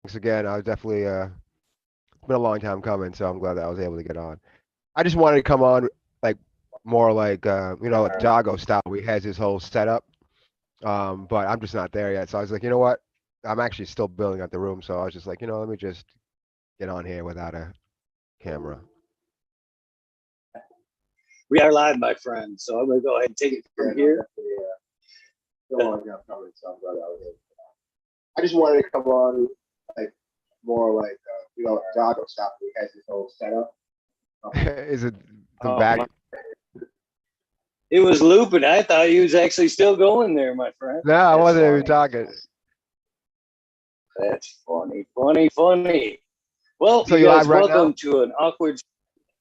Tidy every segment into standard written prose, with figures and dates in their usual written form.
Thanks again. I was definitely it's been a long time coming, so I'm glad that I was able to get on. I just wanted to come on like more like like Jago style. We has his whole setup, but I'm just not there yet. So I was like, you know what? I'm actually still building out the room, so I was just like, let me just get on here without a camera. We are live, my friend. So I'm gonna go ahead and take it from here. I just wanted to come on like more like Jago style. He has his whole setup. Is it the back? It was looping. I thought he was actually still going there, my friend. No, I wasn't even talking. That's funny. Well, So you you guys, live right welcome now? to an awkward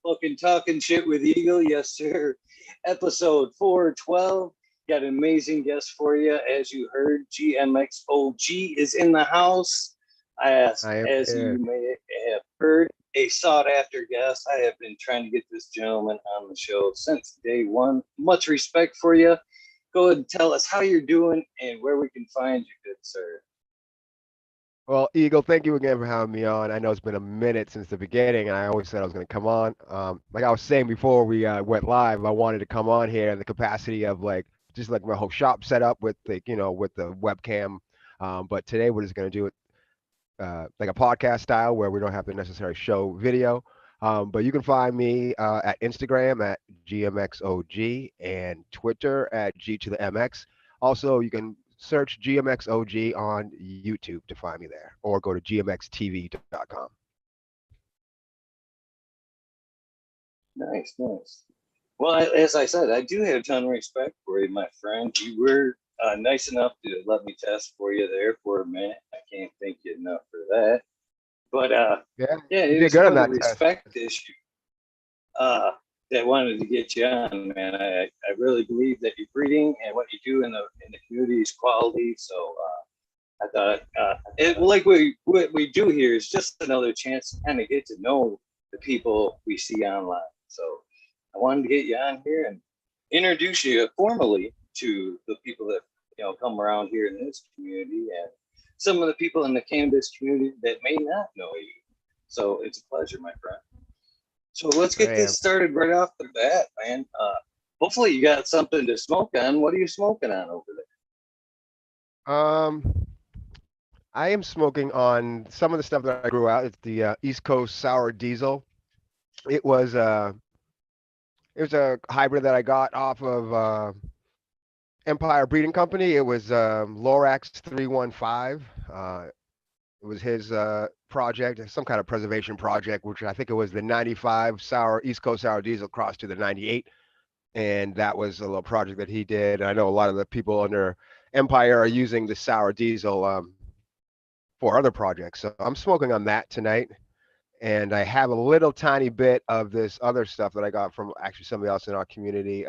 fucking talking shit with Eagle. Yes, sir. Episode 412. Got an amazing guest for you. As you heard, Gmxog is in the house. As I am you here. may have heard, a sought after guest. I have been trying to get this gentleman on the show since day one. Much respect for you. Go ahead and tell us how you're doing and where we can find you, good sir. Well, Eagle, thank you again for having me on. I know it's been a minute since the beginning, and I always said I was going to come on. Like I was saying before we went live, I wanted to come on here in the capacity of like just like my whole shop set up with with the webcam. But today we're just going to do it like a podcast style where we don't have to necessarily show video. But you can find me at Instagram at GMXOG and Twitter at G to the MX. Also, you can search GMXOG on YouTube to find me there, or go to gmxtv.com. Nice. Well, as I said, I do have a ton of respect for you, my friend. You were nice enough to let me test for you there for a minute. I can't thank you enough for that. But Yeah, yeah, you it did was good on for the that test. respect issue that wanted to get you on, man. I really believe that your breeding and what you do in the community is quality. So I thought like what we do here is just another chance to kind of get to know the people we see online. So I wanted to get you on here and introduce you formally to the people that come around here in this community and some of the people in the cannabis community that may not know you. So it's a pleasure, my friend. So let's get Man, this started right off the bat, man. Hopefully you got something to smoke on. What are you smoking on over um, I am smoking on some of the stuff that I grew out. It's the East Coast Sour Diesel. It was uh, it was a hybrid that I got off of Empire Breeding Company. It was Lorax 315. It was his project, some kind of preservation project, which I think it was the 95 sour East Coast sour diesel crossed to the 98. And that was a little project that he did. And I know a lot of the people under Empire are using the sour diesel for other projects. So I'm smoking on that tonight. And I have a little tiny bit of this other stuff that I got from actually somebody else in our community.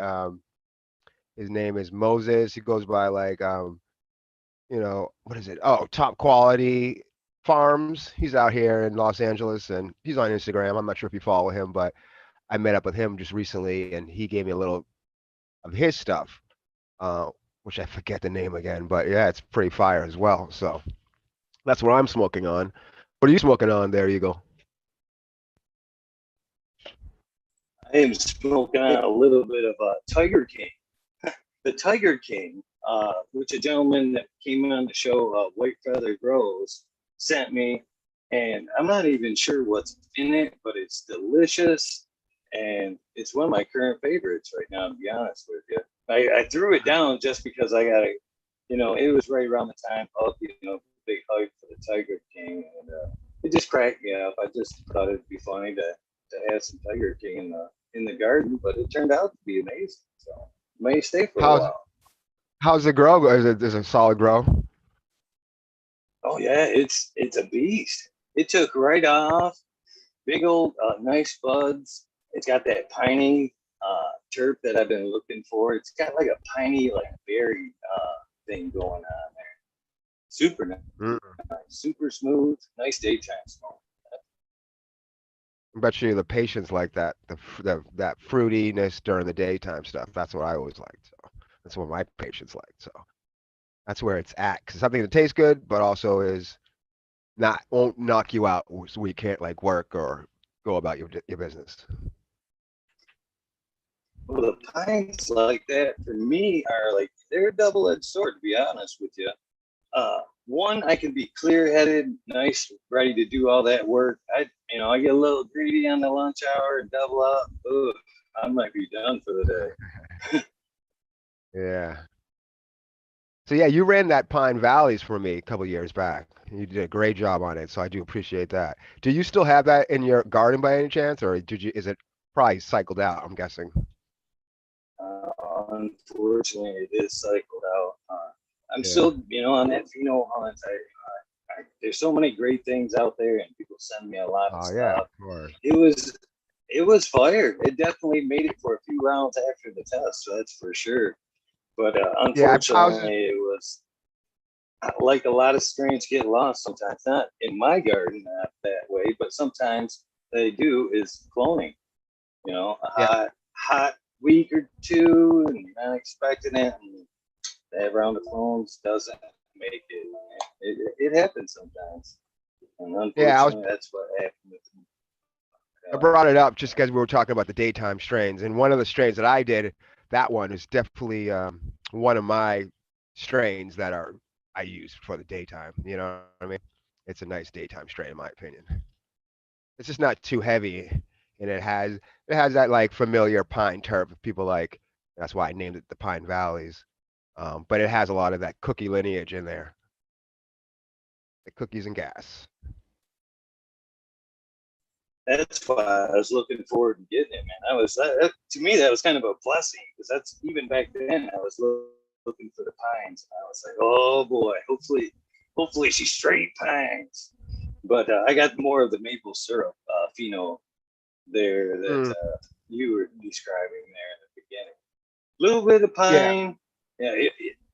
His name is Moses. He goes by like what is it? Oh, Top Quality Farms. He's out here in Los Angeles and he's on Instagram. I'm not sure if you follow him, but I met up with him just recently and he gave me a little of his stuff, uh, which I forget the name again, but yeah, it's pretty fire as well. So that's what I'm smoking on. What are you smoking on there, Eagle? there? I am smoking on a little bit of Tiger King. The Tiger King, which a gentleman that came on the show, White Feather Grows, sent me, and I'm not even sure what's in it, but it's delicious, and it's one of my current favorites right now. To be honest with you, I threw it down just because I got to, it was right around the time of big hype for the Tiger King, and it just cracked me up. I just thought it'd be funny to have some Tiger King in the garden, but it turned out to be amazing. So may stay for a How's while. how's the grow? Is it a solid grow? Oh yeah, it's a beast. It took right off, big old nice buds. It's got that piney terp that I've been looking for. It's got like a piney like berry thing going on there. Super nice, Mm. super smooth, nice daytime smoke. I bet you the patients like that, that fruitiness during the daytime stuff. That's what I always liked. So that's what my patients like. So that's where it's at. Cause something that tastes good, but also is not won't knock you out so we can't like work or go about your business. Well, the pints like that for me are like they're a double-edged sword, to be honest with you. One, I can be clear-headed, nice, ready to do all that work. I get a little greedy on the lunch hour and double up. Ugh, I might be done for the day. Yeah. So yeah, you ran that Pine Valleys for me a couple years back. You did a great job on it, so I do appreciate that. Do you still have that in your garden by any chance, or did you? Is it probably cycled out? I'm guessing. Unfortunately, it is cycled out. I'm Yeah. still, on that pheno hunt. There's so many great things out there, and people send me a lot of Oh yeah, stuff. of course. It was, it was fire. It definitely made it for a few rounds after the test, so that's for sure. But Yeah, I was just, unfortunately, it was like a lot of strains get lost sometimes. Not in my garden, not that way, but sometimes they do is cloning. A yeah, hot week or two, and you're not expecting it, and that round of clones doesn't make it. It happens sometimes, and yeah. unfortunately, that's what happened with me. I brought it up just because we were talking about the daytime strains, and one of the strains that I did, that one is definitely one of my strains that are I use for the daytime. You know what I mean? It's a nice daytime strain in my opinion. It's just not too heavy, and it has that like familiar pine turf people like. That's why I named it the Pine Valleys. But it has a lot of that cookie lineage in there, the cookies and gas. That's why I was looking forward to getting it, man. To me that was kind of a blessing because that's even back then I was looking for the pines, and I was like, oh boy, hopefully she's straight pines. But I got more of the maple syrup pheno there that Mm, you were describing there in the beginning. A little bit of yeah, pine. Yeah,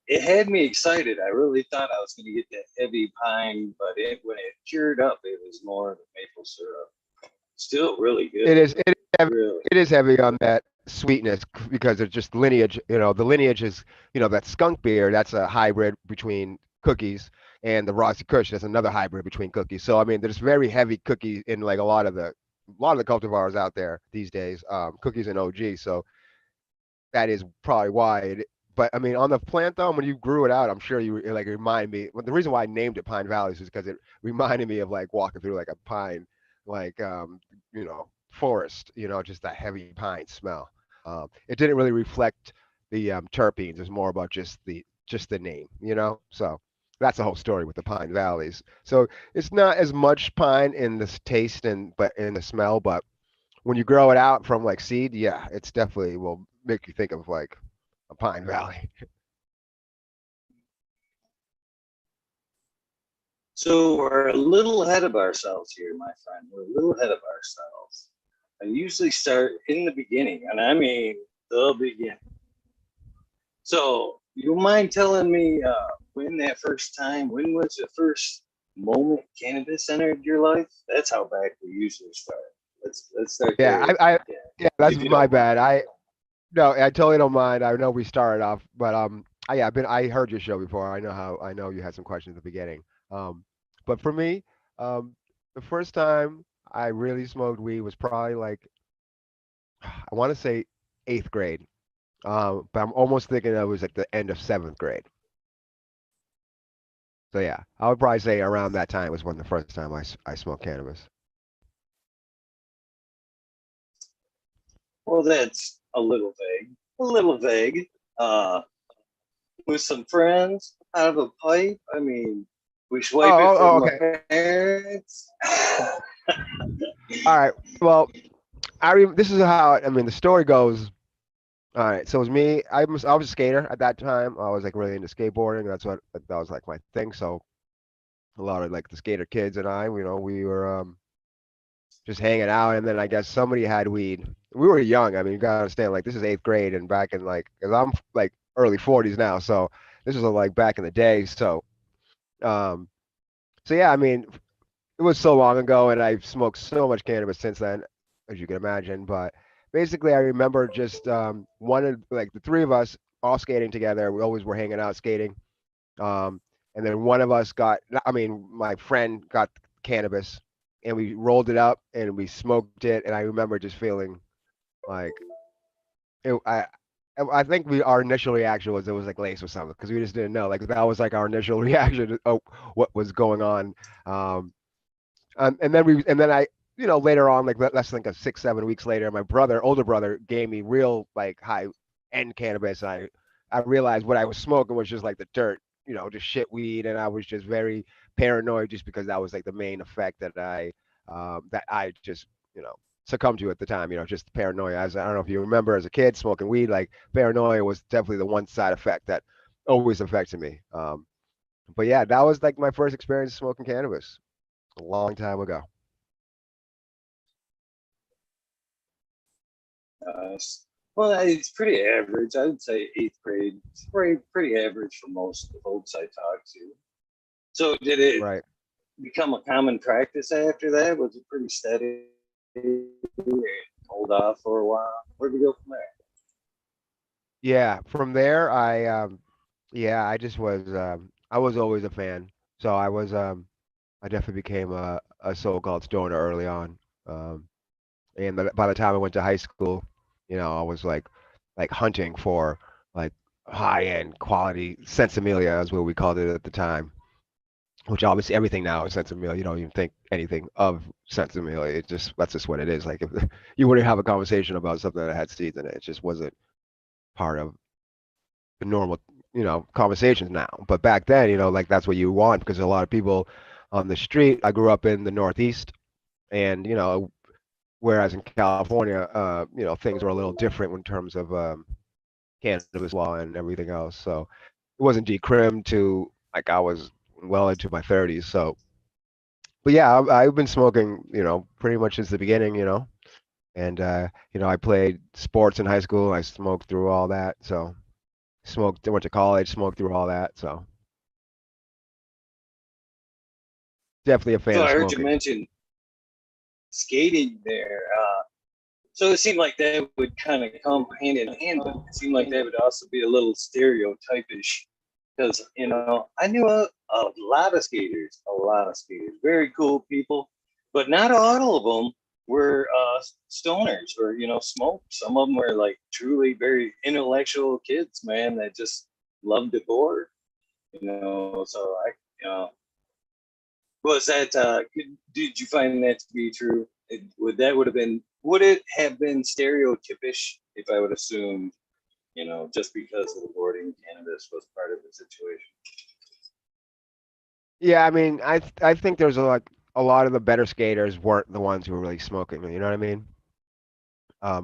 it had me excited. I really thought I was going to get that heavy pine, but when it cured up, it was more of the maple syrup. Still really it good. is. Really. It is heavy on that sweetness because it's just lineage. The lineage is, that skunk beer. That's a hybrid between cookies, and the Rossi Kush. That's another hybrid between cookies. So I mean, there's very heavy cookie in like a lot of the cultivars out there these days. Cookies and OG. So that is probably why. But I mean, on the plant though, when you grew it out, I'm sure you like remind me. Well, the reason why I named it Pine Valleys is because it reminded me of like walking through like a pine, like forest. Just that heavy pine smell. It didn't really reflect the terpenes. It's more about just the name. So that's the whole story with the Pine Valleys. So it's not as much pine in the taste and but in the smell, but when you grow it out from like seed, yeah, it's definitely will make you think of like a Pine Valley. So we're a little ahead of ourselves here, my friend. We're a little ahead of ourselves. I usually start in the beginning, and I mean the beginning. So you mind telling me when was the first moment cannabis entered your life? That's how back we usually start. Let's start Yeah, there, yeah, that's if you my don't mind. bad. No, I totally don't mind. I know we started off, but yeah, I heard your show before. I know you had some questions at the beginning. Um, but for me, the first time I really smoked weed was probably like I want to say eighth grade. But I'm almost thinking it was like the end of seventh grade. So yeah, I would probably say around that time was when the first time I smoked cannabis. Well, that's a little vague. A little vague. Uh, with some friends out of a pipe. I mean, we Oh, swipe it oh, oh, from okay. our parents. All right. Well, this is how I mean the story goes. All right. So it was me. I was a skater at that time. I was like really into skateboarding. That was like my thing. So a lot of like the skater kids and we were just hanging out, and then I guess somebody had weed. We were young. I mean, you gotta understand, like this is eighth grade, and back in like, cause I'm like early 40s now, so this was like back in the day. Um, so yeah, I mean, it was so long ago, and I've smoked so much cannabis since then, as you can imagine. But basically, I remember just one of like the three of us all skating together. We always were hanging out skating. Um, and then one of us got, I mean, my friend got cannabis, and we rolled it up and we smoked it, and I remember just feeling like it, I think our initial reaction was it was like laced with something because we just didn't know. Like that was like our initial reaction to what was going on. Um, and then I, later on, like less than like a 6, 7 weeks later, my older brother, gave me real like high end cannabis. I realized what I was smoking was just like the dirt, just shit weed, and I was just very paranoid just because that was like the main effect that I just succumbed to at the time. Just paranoia. As I don't know if you remember as a kid smoking weed, like paranoia was definitely the one side effect that always affected me. But yeah, that was like my first experience smoking cannabis a long time ago. Uh, well, it's pretty average. I would say eighth grade. It's pretty average for most of the folks I talk to. So did it Right. become a common practice after that? Was it pretty steady? Hold off for a while. Where'd we go from there? Yeah. From there, yeah, I was always a fan. So I definitely became a so-called stoner early on. Um, and by the time I went to high school, I was like hunting for like high-end quality sensimilia, is what we called it at the time. Which obviously everything now is sensimilia. You don't even think anything of sensimilia. That's just what it is. Like if you wouldn't have a conversation about something that had seeds in it, it just wasn't part of the normal, conversations now. But back then, like that's what you want because a lot of people on the street. I grew up in the Northeast, and whereas in California, things were a little different in terms of cannabis law and everything else. So it wasn't decrimmed to like I was well into my 30s. So, but yeah, I've been smoking, pretty much since the beginning, and I played sports in high school. I smoked through all that. So smoked, went to college, smoked through all that. So definitely a fan So of I heard you smoking. mention skating there. So it seemed like that would kind of come hand in hand, but it seemed like that would also be a little stereotypish because I knew a lot of skaters, very cool people, but not all of them were stoners or smoked. Some of them were like truly very intellectual kids, man, that just loved to board. So I, you know, was that did you find that to be true? Would it have been stereotypish if I would assume, just because of the boarding cannabis was part of the situation? Yeah, I mean, I think there's a lot of the better skaters weren't the ones who were really smoking. You know what I mean?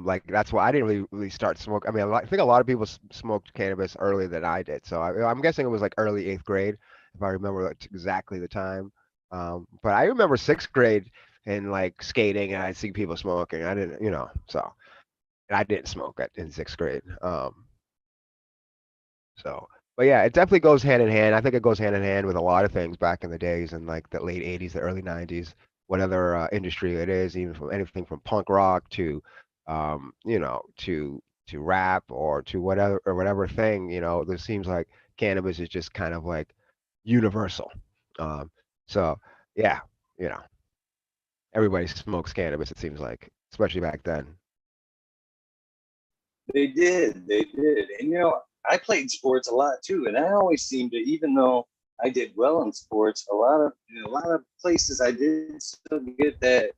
Like that's why I didn't really start smoking. I mean, I think a lot of people smoked cannabis earlier than I did. So I'm guessing it was like early eighth grade, if I remember like, exactly the time. But I remember sixth grade and like skating, and I'd see people smoking. I didn't, so and I didn't smoke in sixth grade. So, but yeah, it definitely goes hand in hand. I think it goes hand in hand with a lot of things back in the days in like the late 80s, the early 90s, whatever industry it is, even from anything from punk rock to, to rap or to whatever thing, there seems like cannabis is just kind of like universal. Um, so yeah, you know, everybody smokes cannabis, it seems like, especially back then. They did, and I played sports a lot too, and I always seemed to, even though I did well in sports, a lot of places I did still get that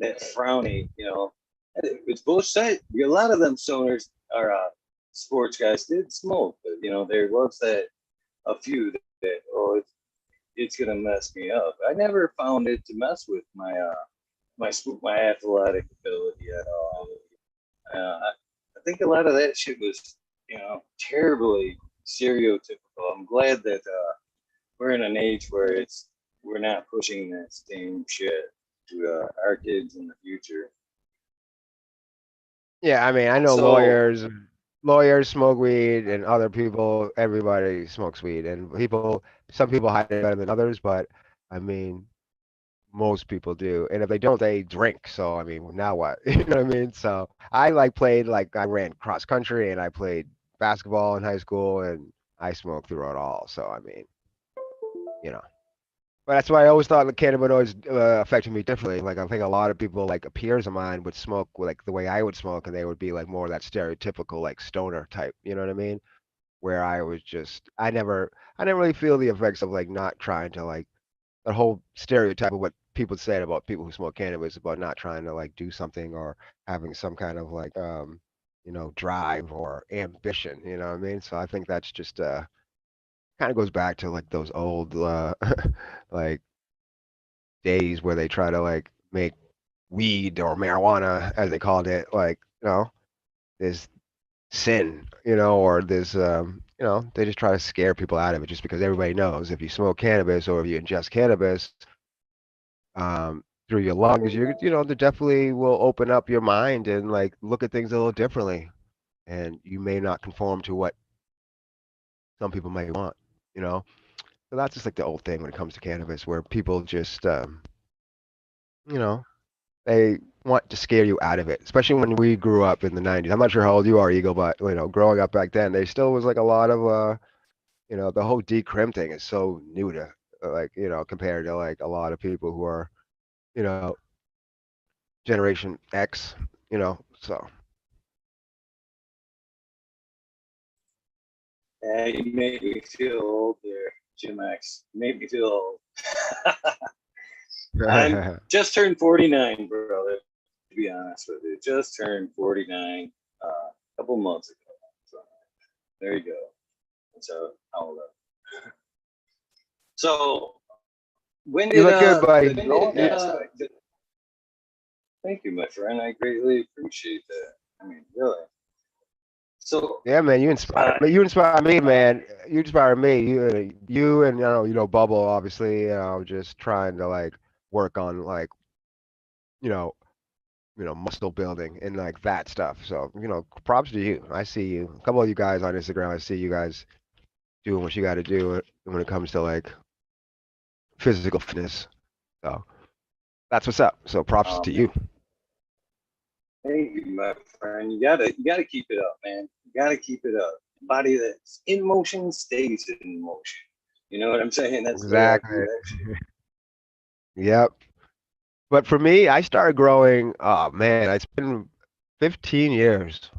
frowny, it's bullshit. A lot of them stoners or sports guys did smoke, but there was that a few that it's gonna mess me up. I never found it to mess with my athletic ability at all. I think a lot of that shit was, terribly stereotypical. I'm glad that we're in an age where we're not pushing that same shit to our kids in the future. Yeah, I mean, I know So lawyers smoke weed, and other people, everybody smokes weed, and some people hide it better than others, but I mean, most people do, and if they don't, they drink. So I mean, now what? You know what I mean? So I I ran cross country, and I played basketball in high school, and I smoked through it all. So I mean, you know. But that's why I always thought the cannabinoids affected me differently. Like I think a lot of people, like peers of mine, would smoke like the way I would smoke, and they would be like more of that stereotypical like stoner type. You know what I mean? Where I was just, I never really feel the effects of like not trying to like that whole stereotype of what people said about people who smoke cannabis about not trying to like do something or having some kind of like drive or ambition. You know what I mean? So I think that's just kind of goes back to like those old like days where they try to like make weed or marijuana as they called it like this sin, or this they just try to scare people out of it just because everybody knows if you smoke cannabis or if you ingest cannabis through your lungs, they definitely will open up your mind and like look at things a little differently, and you may not conform to what some people may want, you know. So that's just like the old thing when it comes to cannabis, where people just you know they want to scare you out of it, especially when we grew up in the 90s. I'm not sure how old you are, Eagle, but growing up back then, there still was like a lot of the whole decrim thing is so new to like, compared to like a lot of people who are, you know, generation X, so Yeah, you made me feel old there, Jim X. You made me feel old. I'm just turned 49, brother. To be honest with you, just turned 49 a couple months ago. So there you go. That's how old I am. So when you did look good, buddy. the growing aspect? Thank you, my friend. I greatly appreciate that. I mean, really. So Yeah, man, you inspire uh, me. You inspire me, man. You inspire me. You and Bubble, obviously. Just trying to like work on like you know muscle building and like that stuff. So props to you. I see you. A couple of you guys on Instagram. I see you guys doing what you got to do when it comes to like physical fitness. So that's what's up. So props to um, you. thank you, my friend. You gotta keep it up, man. You gotta keep it up. Body that's in motion stays in motion. You know what I'm saying? That's the way I view Exactly. that shit. Yep. But for me, I started growing. Oh man, it's been 15 years.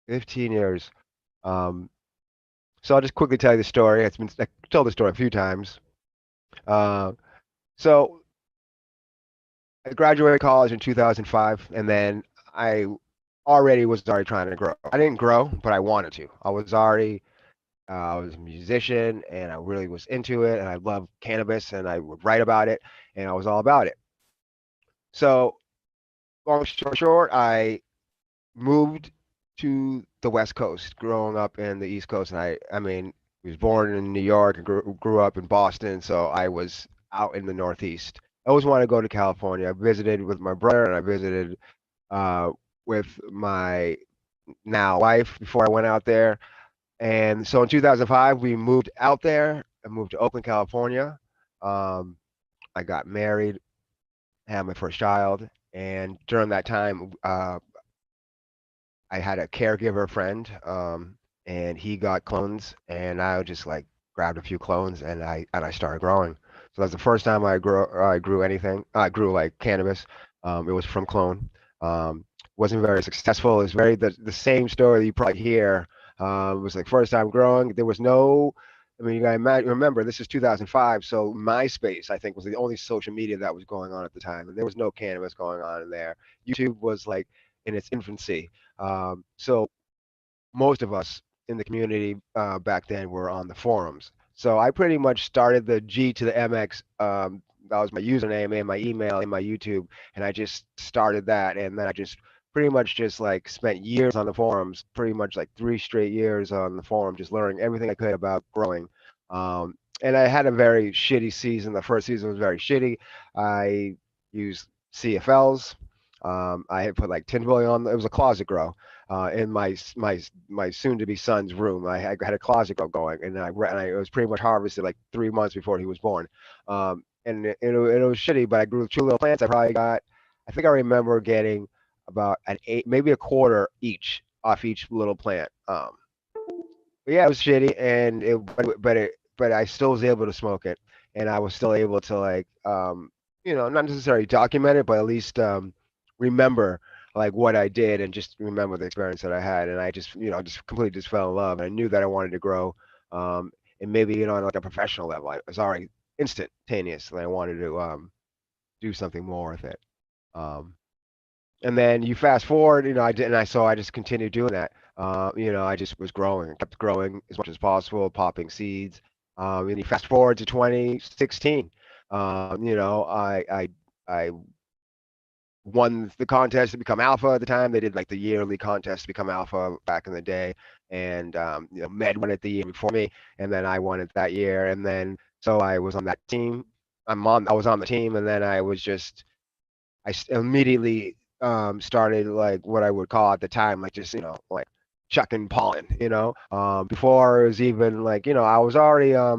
15 years. Um, so I'll just quickly tell you the story. I told the story a few times. Uh, so I graduated college in 2005, and then I already trying to grow. I didn't grow, but I wanted to. I was a musician, and I really was into it, and I loved cannabis, and I would write about it, and I was all about it. So long story short, I moved to the West Coast, growing up in the East Coast, and I mean, was born in New York and grew up in Boston, so I was out in the Northeast. I always wanted to go to California. I visited with my brother, and I visited uh, with my now wife before I went out there. And so in 2005, we moved out there. I moved to Oakland, California. Um, I got married, had my first child, and during that time, I had a caregiver friend, and he got clones, and I just like grabbed a few clones, and I started growing. So that's the first time I grew anything. I grew like cannabis. It was from clone. Wasn't very successful. It was the same story that you probably hear. It was like first time growing. There was no. I mean, you gotta remember this is 2005, so MySpace I think was the only social media that was going on at the time, and there was no cannabis going on in there. YouTube was like in its infancy. So most of us in the community back then were on the forums. So I pretty much started the G to the MX. That was my username and my email and my YouTube, and I just started that, and then I just pretty much just like spent years on the forums, pretty much like 3 straight years on the forum, just learning everything I could about growing. And I had a very shitty season. The first season was very shitty. I used CFLs. I had put like tinfoil on. It was a closet grow in my soon to be son's room. Had a closet grow going, and it was pretty much harvested like 3 months before he was born. And it was shitty, but I grew 2 little plants. I think I remember getting about an eight, maybe a quarter each off each little plant. But yeah, it was shitty, and but I still was able to smoke it. and I was still able to like, not necessarily document it, but at least remember like what I did and just remember the experience that I had. And I just, just completely just fell in love. And I knew that I wanted to grow, and maybe, on like a professional level. I was already instantaneous, and I wanted to do something more with it. Um, and then you fast forward, I did, and I just continued doing that. I just was growing, kept growing as much as possible, popping seeds. And you fast forward to 2016. I won the contest to become alpha at the time. They did like the yearly contest to become alpha back in the day, and Med won it the year before me, and then I won it that year, and then so I was on that team. I was on the team, and then immediately started like what I would call at the time, like just like chucking pollen. Before it was even like I was already a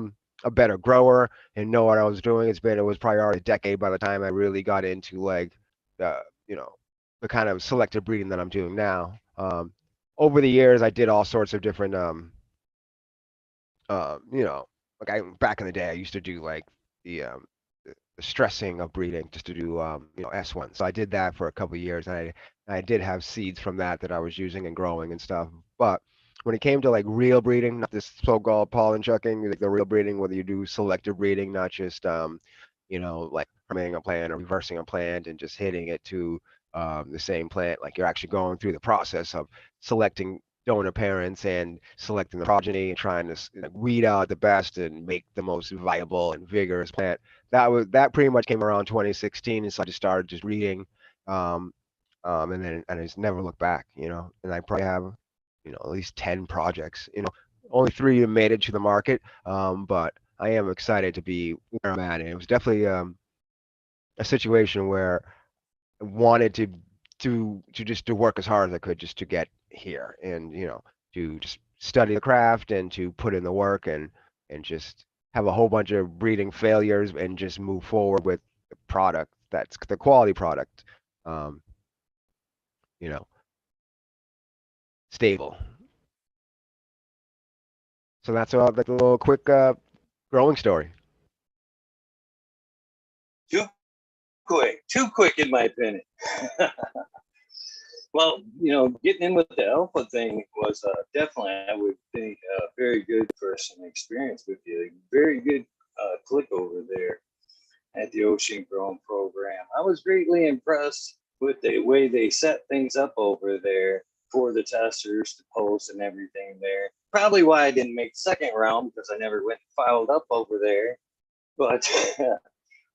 better grower and know what I was doing. It was probably already a decade by the time I really got into like the you know the kind of selective breeding that I'm doing now. Over the years, I did all sorts of different like I back in the day, I used to do like the the stressing of breeding just to do S1. So I did that for a couple of years, and I did have seeds from that I was using and growing and stuff. But when it came to like real breeding, not this so-called pollen chucking, like the real breeding, whether you do selective breeding, not just like fermenting a plant or reversing a plant and just hitting it to the same plant, like you're actually going through the process of selecting donor parents and selecting the progeny and trying to weed out the best and make the most viable and vigorous plant. That pretty much came around 2016, and so I just started just reading, um, and I just never looked back, And I probably have, at least 10 projects. Only three have made it to the market, but I am excited to be where I'm at. And it was definitely a situation where I wanted to just to work as hard as I could just to get here, and to just study the craft and to put in the work and just have a whole bunch of breeding failures and just move forward with the product that's the quality product, um, you know, stable. So that's like a little quick growing story. Too too quick in my opinion. Well, getting in with the alpha thing was definitely, I would think, a very good first experience with you. Very good click over there at the Ocean Grown program. I was greatly impressed with the way they set things up over there for the testers to post and everything there. Probably why I didn't make second round, because I never went and filed up over there. But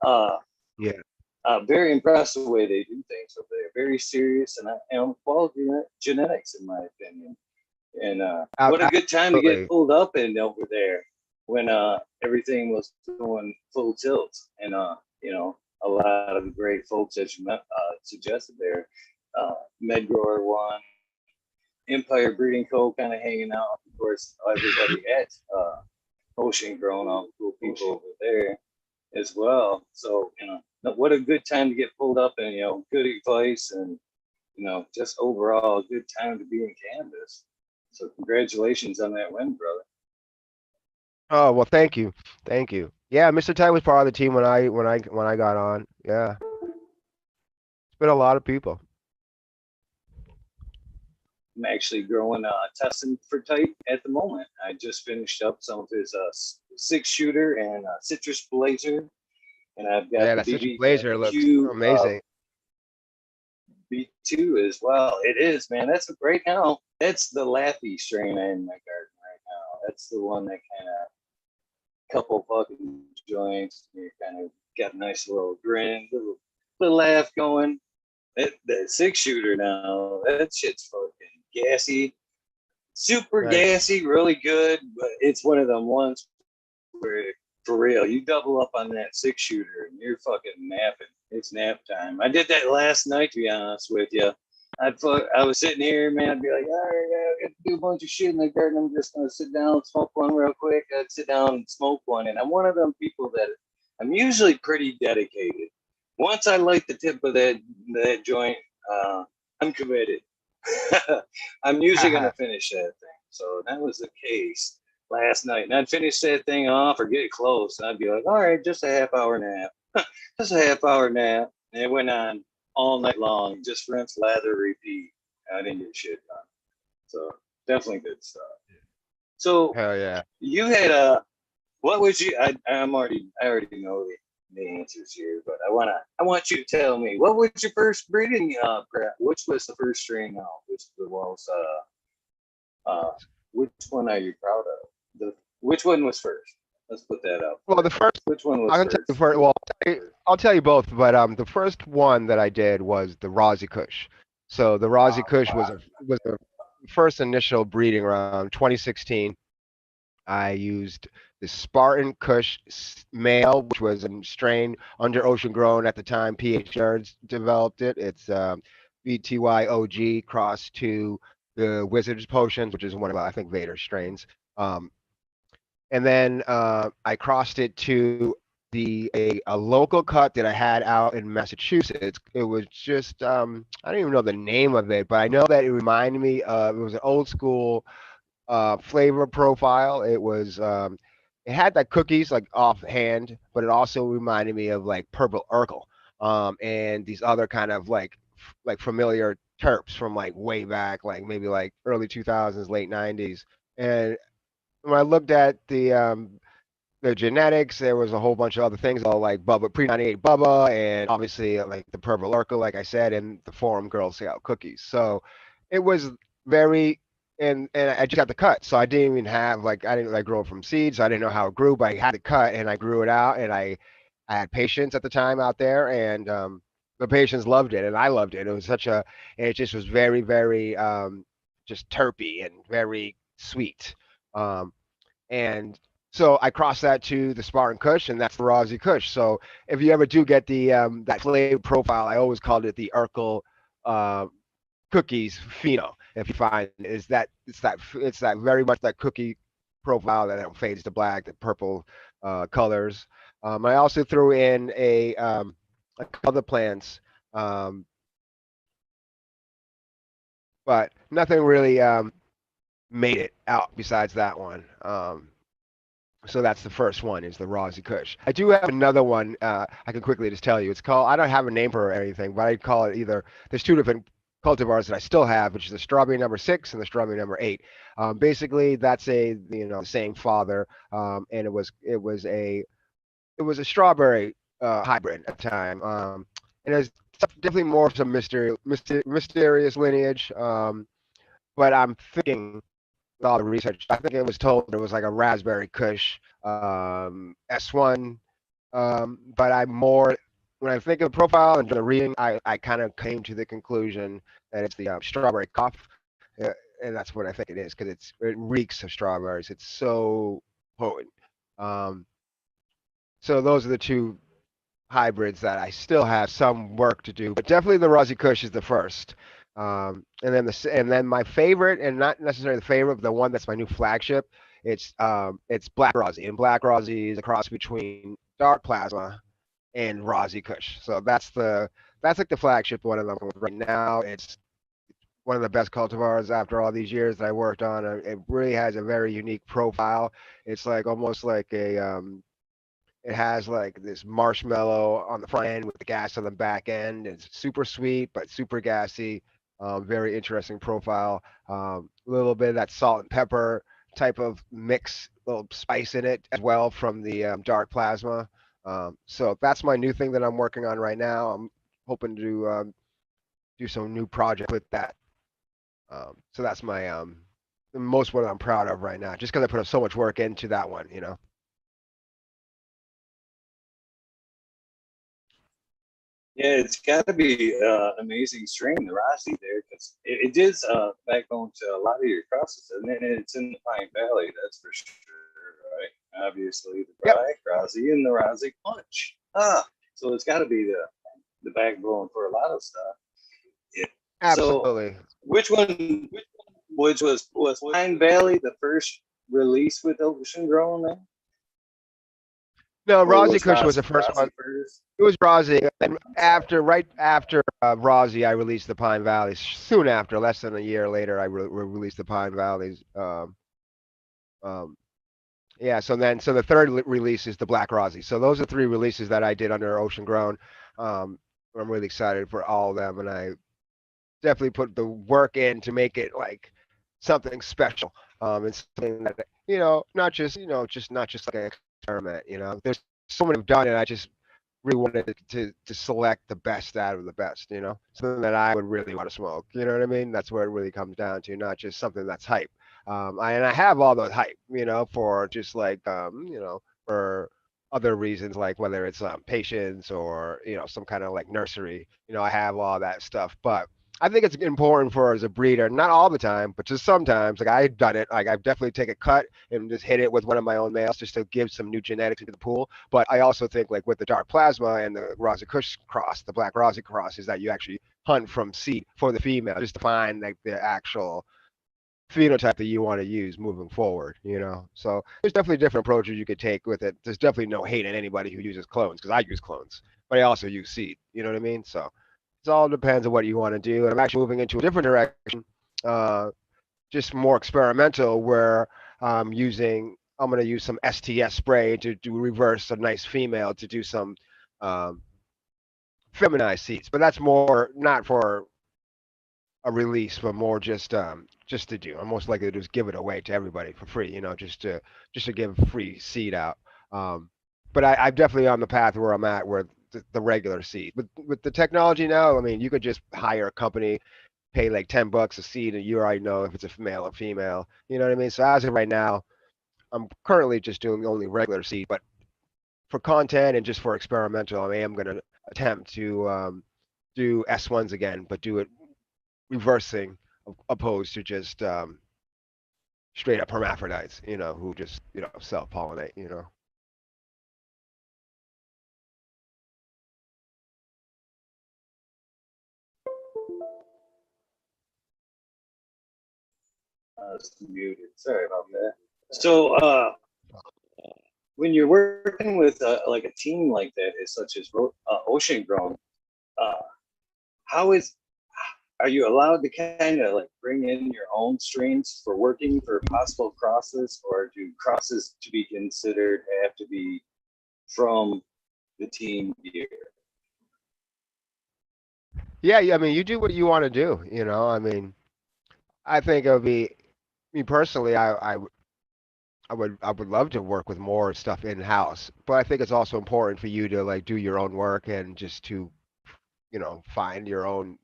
uh, Yeah, very impressed with the way they do things over there. Very serious and quality genetics, in my opinion. And what a good time to get absolutely. pulled up in over there when everything was going full tilt. And a lot of the great folks that you suggested there, Medgrower one, Empire Breeding Co. kind of hanging out. Of course, everybody at Ocean Grown, all the cool people over there as well. So, what a good time to get pulled up, and, good advice, and, just overall a good time to be in cannabis. So congratulations on that win, brother. Oh well, thank you. Yeah, Mr. Ty was part of the team when I got on. Yeah, it's been a lot of people. I'm actually growing, testing for type at the moment. I just finished up some of his 6 shooter and citrus blazer, and I've got Yeah, the that Citrus Blazer looks BBQ amazing. B2 as well. It is, man. That's right now. That's the Laffy strain in my garden right now. That's the one that kind of couple fucking joints. You kind of got a nice little grin, little laugh going. That 6 shooter now, that shit's fucking gassy, super Nice. gassy, really good. But it's one of them ones where, for real, you double up on that 6 shooter and you're fucking napping. It's nap time. I did that last night, to be honest with you. I was sitting here, man. I'd be like, all right, I got to do a bunch of shit in the garden. I'm just gonna sit down and smoke one real quick. I'd sit down and smoke one, and I'm one of them people that I'm usually pretty dedicated. Once I light the tip of that joint, I'm committed. I'm usually gonna finish that thing. So that was the case last night, and I'd finish that thing off or get close, and I'd be like, all right, just a half hour nap, just a half hour nap, and it went on all night long, just rinse, lather, repeat. I didn't get shit done. So definitely good stuff. So Hell yeah. you had a what was you? I already know the answers here, but I want you to tell me what was your first breeding prep? Which was the first strain off? Uh, which one are you proud of? Which one was first? Let's put that up. Well, the first, Which one was I can tell you first? first. Well, I'll tell you both, but the first one that I did was the Rosy Kush. So the Rosy Kush was a first initial breeding around 2016. I used the Spartan Kush male, which was a strain under ocean grown at the time. PH Nerds developed it. It's BTYOG crossed to the Wizard's Potions, which is one of I think Vader's strains. Um, and then I crossed it to a local cut that I had out in Massachusetts. It was just I don't even know the name of it, but I know that it reminded me of it was an old school flavor profile. It had like cookies like offhand, but it also reminded me of like Purple Urkel, and these other kind of like familiar terps from like way back, like maybe like early 2000s, late 90s. And when I looked at the genetics, there was a whole bunch of other things, all like Bubba, pre 98 Bubba, and obviously like the Purple Urkel, like I said, and the Forum Girl Scout cookies. So it was very, and I just got the cut. So I didn't even have like, I didn't like grow it from seeds. So I didn't know how it grew, but I had the cut and I grew it out, and I had patients at the time out there, and the patients loved it and I loved it. It was and it just was very, very, just terpy and very sweet. Um, and so I crossed that to the Spartan Kush, and that's the Rosy Kush. So if you ever do get the that flavor profile, I always called it the Urkel uh, cookies pheno. If you find is that it's that very much that cookie profile that fades to black, the purple colors. I also threw in a couple other plants, um, but nothing really made it out besides that one. So that's the first one is the Rosy Kush. I do have another one. I can quickly just tell you. It's called. I don't have a name for it or anything, but I call it either. There's two different cultivars that I still have, which is the Strawberry number 6 and the Strawberry number 8. Basically, that's the same father, and it was a strawberry hybrid at the time, and it's definitely more of some mysterious lineage. But I'm thinking with all the research. I think it was told it was like a raspberry Kush S1. But I'm more when I think of the profile and the reading, I kind of came to the conclusion that it's the strawberry cough, uh, and that's what I think it is because it reeks of strawberries. It's so potent. Um, so those are the two hybrids that I still have some work to do, but definitely the Rosy Kush is the first. And then my favorite, and not necessarily the favorite, but the one that's my new flagship. It's Black Rosy, and Black Rosy is a cross between Dark Plasma and Rosy Kush. So that's like the flagship one of them right now. It's one of the best cultivars after all these years that I worked on. It really has a very unique profile. It's like almost like it has like this marshmallow on the front end with the gas on the back end. It's super sweet but super gassy. Very interesting profile. A little bit of that salt and pepper type of mix, little spice in it as well from the dark plasma. So that's my new thing that I'm working on right now. I'm hoping to do some new project with that. So that's my the most what I'm proud of right now, just because I put up so much work into that one. Yeah, it's got to be amazing strain, the Rossi there, because it is backbone to a lot of your crosses, and then it's in the Pine Valley, that's for sure, right? Obviously, the Yep, Black Rossi and the Rossi Punch. So it's got to be the backbone for a lot of stuff. Yeah. So, absolutely. which one, which was Pine Valley the first release with Ocean Grown then, No, or Rosy was Kush was the first Rossi one. first? It was Rosy, and right after Rosy, I released the Pine Valleys. Soon after, less than a year later, I released the Pine Valleys. Yeah, so the third release is the Black Rosy. So those are three releases that I did under Ocean Grown. Um, I'm really excited for all of them, and I definitely put the work in to make it like something special. And something that not just just not just like an experiment. There's so many have done it. I just really wanted to select the best out of the best. Something that I would really want to smoke. You know what I mean? That's where it really comes down to, not just something that's hype. And I have all those hype, for just like for other reasons, like whether it's patience or some kind of like nursery. I have all that stuff, but I think it's important for as a breeder, not all the time, but just sometimes. Like I've done it. Like I've definitely take a cut and just hit it with one of my own males just to give some new genetics into the pool. But I also think like with the dark plasma and the Rosy Kush cross, the black Rosy cross, is that you actually hunt from seed for the female just to find like the actual phenotype that you want to use moving forward. So there's definitely different approaches you could take with it. There's definitely no hate in anybody who uses clones, because I use clones, but I also use seed. You know what I mean? So it all depends on what you want to do. And I'm actually moving into a different direction, uh, just more experimental, where I'm going to use some STS spray to do reverse a nice female to do some um, feminized seeds. But that's more not for a release, but more just to do. I'm most likely to just give it away to everybody for free, just to give free seed out. Um, but I'm definitely on the path where I'm at, where the regular seed. With the technology now, I mean, you could just hire a company, pay like $10 a seed, and you already know if it's a male or female. You know what I mean? So as of right now, I'm currently just doing only regular seed, but for content and just for experimental, I am going to attempt to do S1s again, but do it reversing, opposed to just straight up hermaphrodites, who just self pollinate. It's muted. Sorry about that. So, when you're working with like a team like that, is such as Ocean Grown, uh, how is are you allowed to kind of like bring in your own strains for working for possible crosses, or do crosses to be considered have to be from the team here? Yeah, yeah. I mean, you do what you want to do. I mean, I think it would be me personally. I would love to work with more stuff in house, but I think it's also important for you to like do your own work and just to find your own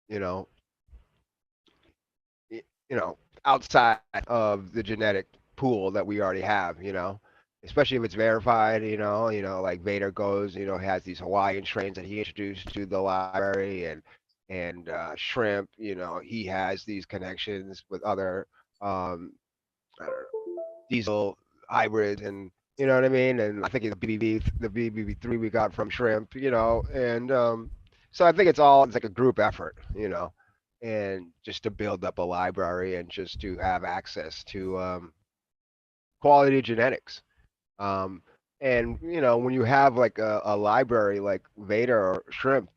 you know y- outside of the genetic pool that we already have. Especially if it's verified. Like Vader goes, has these Hawaiian strains that he introduced to the library, and shrimp. He has these connections with other um, I don't know, diesel hybrids, and you know what I mean. And I think the BBB3 we got from shrimp. And so I think it's like a group effort. And just to build up a library and just to have access to quality genetics. Um, and when you have like a library like Vader or shrimp,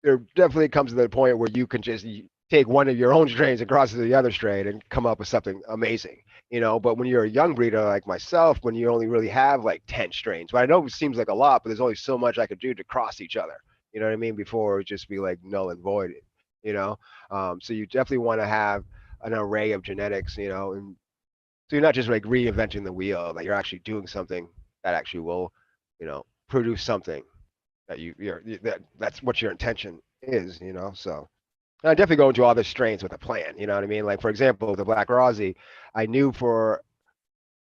there definitely comes to the point where you can just take one of your own strains and cross it to the other strain and come up with something amazing. But when you're a young breeder like myself, when you only really have like 10 strains, but I know it seems like a lot, but there's only so much I could do to cross each other. You know what I mean? Before it would just be like null and void. You know, so you definitely want to have an array of genetics. And so you're not just like reinventing the wheel, like you're actually doing something that actually will, produce something that that's what your intention is. So and I definitely go into all the strains with a plan. You know what I mean? Like for example, the Black Rosy, I knew for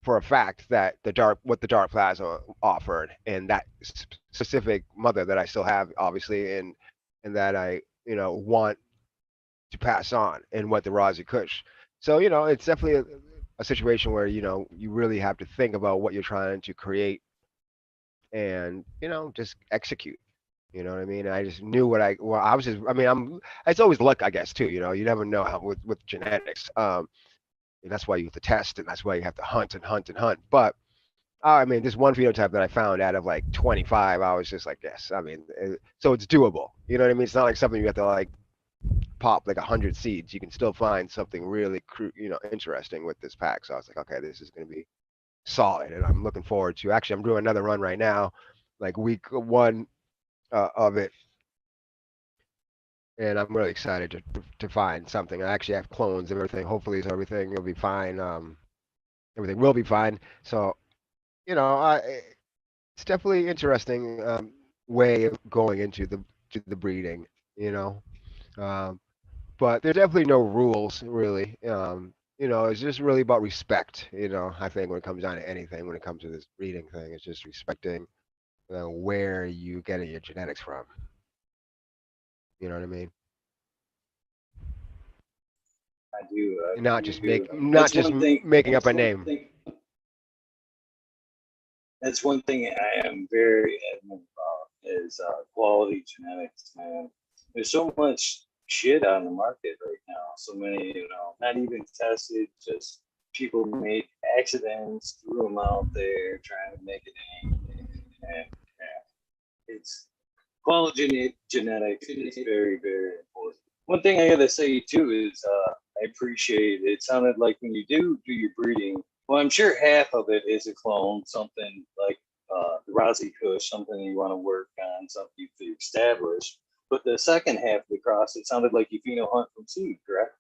a fact that what the dark plasma offered, and that specific mother that I still have, obviously, and that I want to pass on, and what the Rosy Kush. So it's definitely a situation where you really have to think about what you're trying to create, and just execute. You know what I mean? I just knew I was just, I mean, it's always luck, I guess, too. You never know how with genetics. And that's why you have to test, and that's why you have to hunt and hunt and hunt. But I mean, this one phenotype that I found out of like 25, I was just like, yes. I mean, so it's doable. You know what I mean? It's not like something you have to like pop like 100 seeds. You can still find something really, interesting with this pack. So I was like, okay, this is going to be solid, and I'm looking forward to. Actually, I'm doing another run right now, like week one of it, and I'm really excited to find something. I actually have clones of everything. Hopefully, so everything will be fine. Everything will be fine. So it's definitely interesting way of going into the breeding. You know, um, but there's definitely no rules really. It's just really about respect. I think when it comes down to anything, when it comes to this breeding thing, it's just respecting where you getting your genetics from. You know what I mean? I do. I And not just do. not just making up a name. That's one thing I am very adamant about is quality genetics, man. There's so much shit on the market right now. So many, not even tested, just people make accidents, threw them out there, trying to make a name. And yeah, it's quality genetics is very, very important. One thing I gotta say too is I appreciate it. Sounded like when you do your breeding, well, I'm sure half of it is a clone, something like the Rossi Kush, something you want to work on, something you establish. But the second half of the cross, it sounded like you pheno hunt from seed, correct?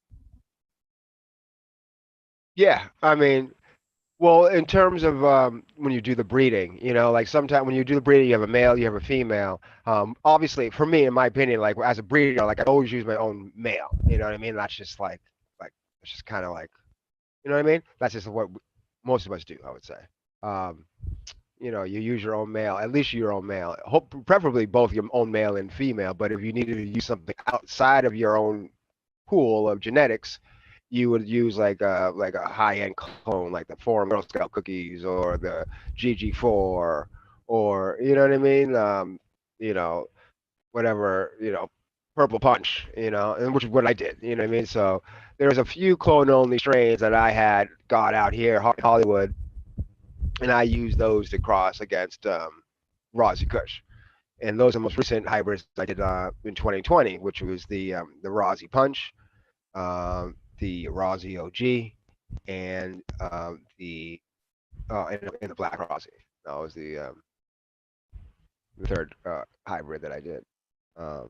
Yeah, I mean, well, in terms of when you do the breeding, like sometimes when you do the breeding, you have a male, you have a female. Obviously, for me, in my opinion, like as a breeder, like I always use my own male. You know what I mean? That's just like it's just kind of like, you know what I mean? That's just what most of us do, I would say. Um, you use your own male, at least your own male. Hope preferably both your own male and female. But if you needed to use something outside of your own pool of genetics, you would use like a high end clone, like the Forum Girl Scout cookies or the GG4, or you know what I mean. You know, whatever, Purple Punch, and which is what I did. You know what I mean. So there's a few clone only strains that I had got out here in Hollywood, and I used those to cross against Rosy Kush. And those are the most recent hybrids I did in 2020, which was the Rosy Punch, the Rosy OG, and the Black Rosy. That was the third hybrid that I did. Um,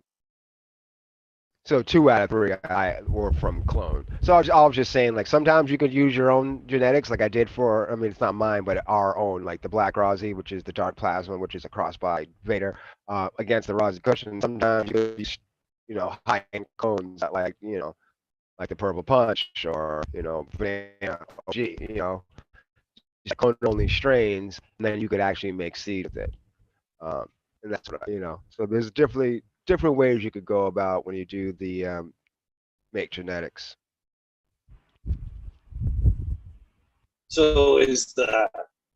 so 2 out of 3 I were from clone. So I was just saying, like sometimes you could use your own genetics, like I did for. I mean, it's not mine, but our own, like the Black Rosy, which is the dark plasma, which is a cross by Vader, against the Rosy Cushion. Sometimes you use, high end clones that like the Purple Punch or Banana OG, just clone only strains, and then you could actually make seed with it. Um, and that's what So there's definitely different ways you could go about when you do the make genetics. So is the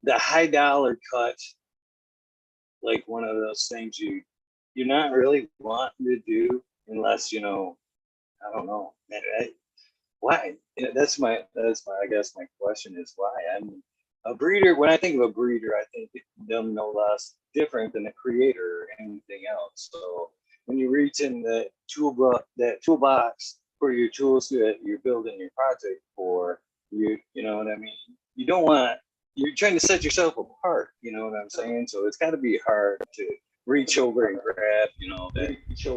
high dollar cut like one of those things you're not really wanting to do unless I don't know. Why? That's my I guess my question is why. I'm a breeder. When I think of a breeder, I think them no less different than a creator or anything else. So when you reach in that toolbox for your tools that you're building your project for, you know what I mean. You don't want you're trying to set yourself apart. You know what I'm saying? So it's got to be hard to reach over and grab,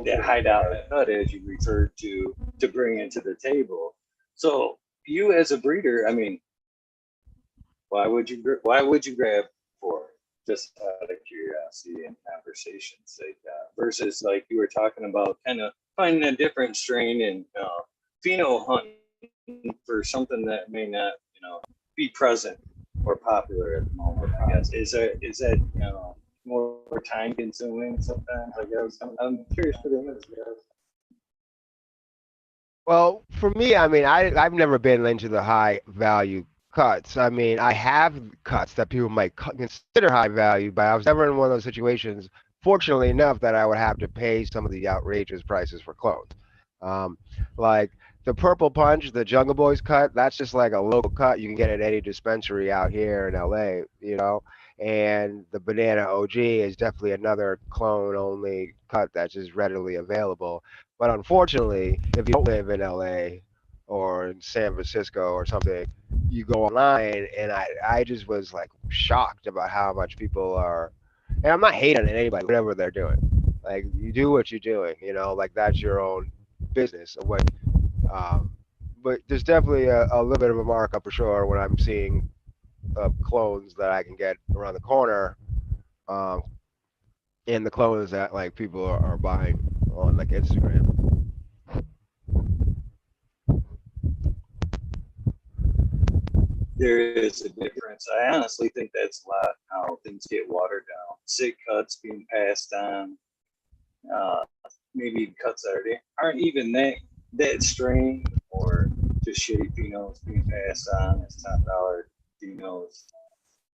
that high dollar cut as you referred to bring into the table. So you as a breeder, I mean, why would you grab for just out of curiosity and conversation's sake versus like you were talking about kind of finding a different strain and pheno hunting for something that may not be present or popular at the moment. I guess is that more time consuming sometimes. I guess I'm curious for the answer. Well, for me, I mean, I've never been into the high value cuts. I mean, I have cuts that people might consider high value, but I was never in one of those situations, fortunately enough, that I would have to pay some of the outrageous prices for clones. Um, like the Purple Punch, the Jungle Boys cut, that's just like a local cut. You can get at any dispensary out here in LA, And the Banana OG is definitely another clone only cut that's just readily available. But unfortunately, if you don't live in LA or in San Francisco or something, you go online, and I just was like shocked about how much people are. And I'm not hating on anybody, whatever they're doing. Like you do what you're doing, like that's your own business. Of what, um, but there's definitely a little bit of a markup for sure when I'm seeing clones that I can get around the corner, um, and the clones that like people are buying on like Instagram. There is a difference. I honestly think that's a lot how things get watered down. Sick cuts being passed on, maybe cuts that aren't even that strain, or just shitty phenols being passed on as $10 phenols.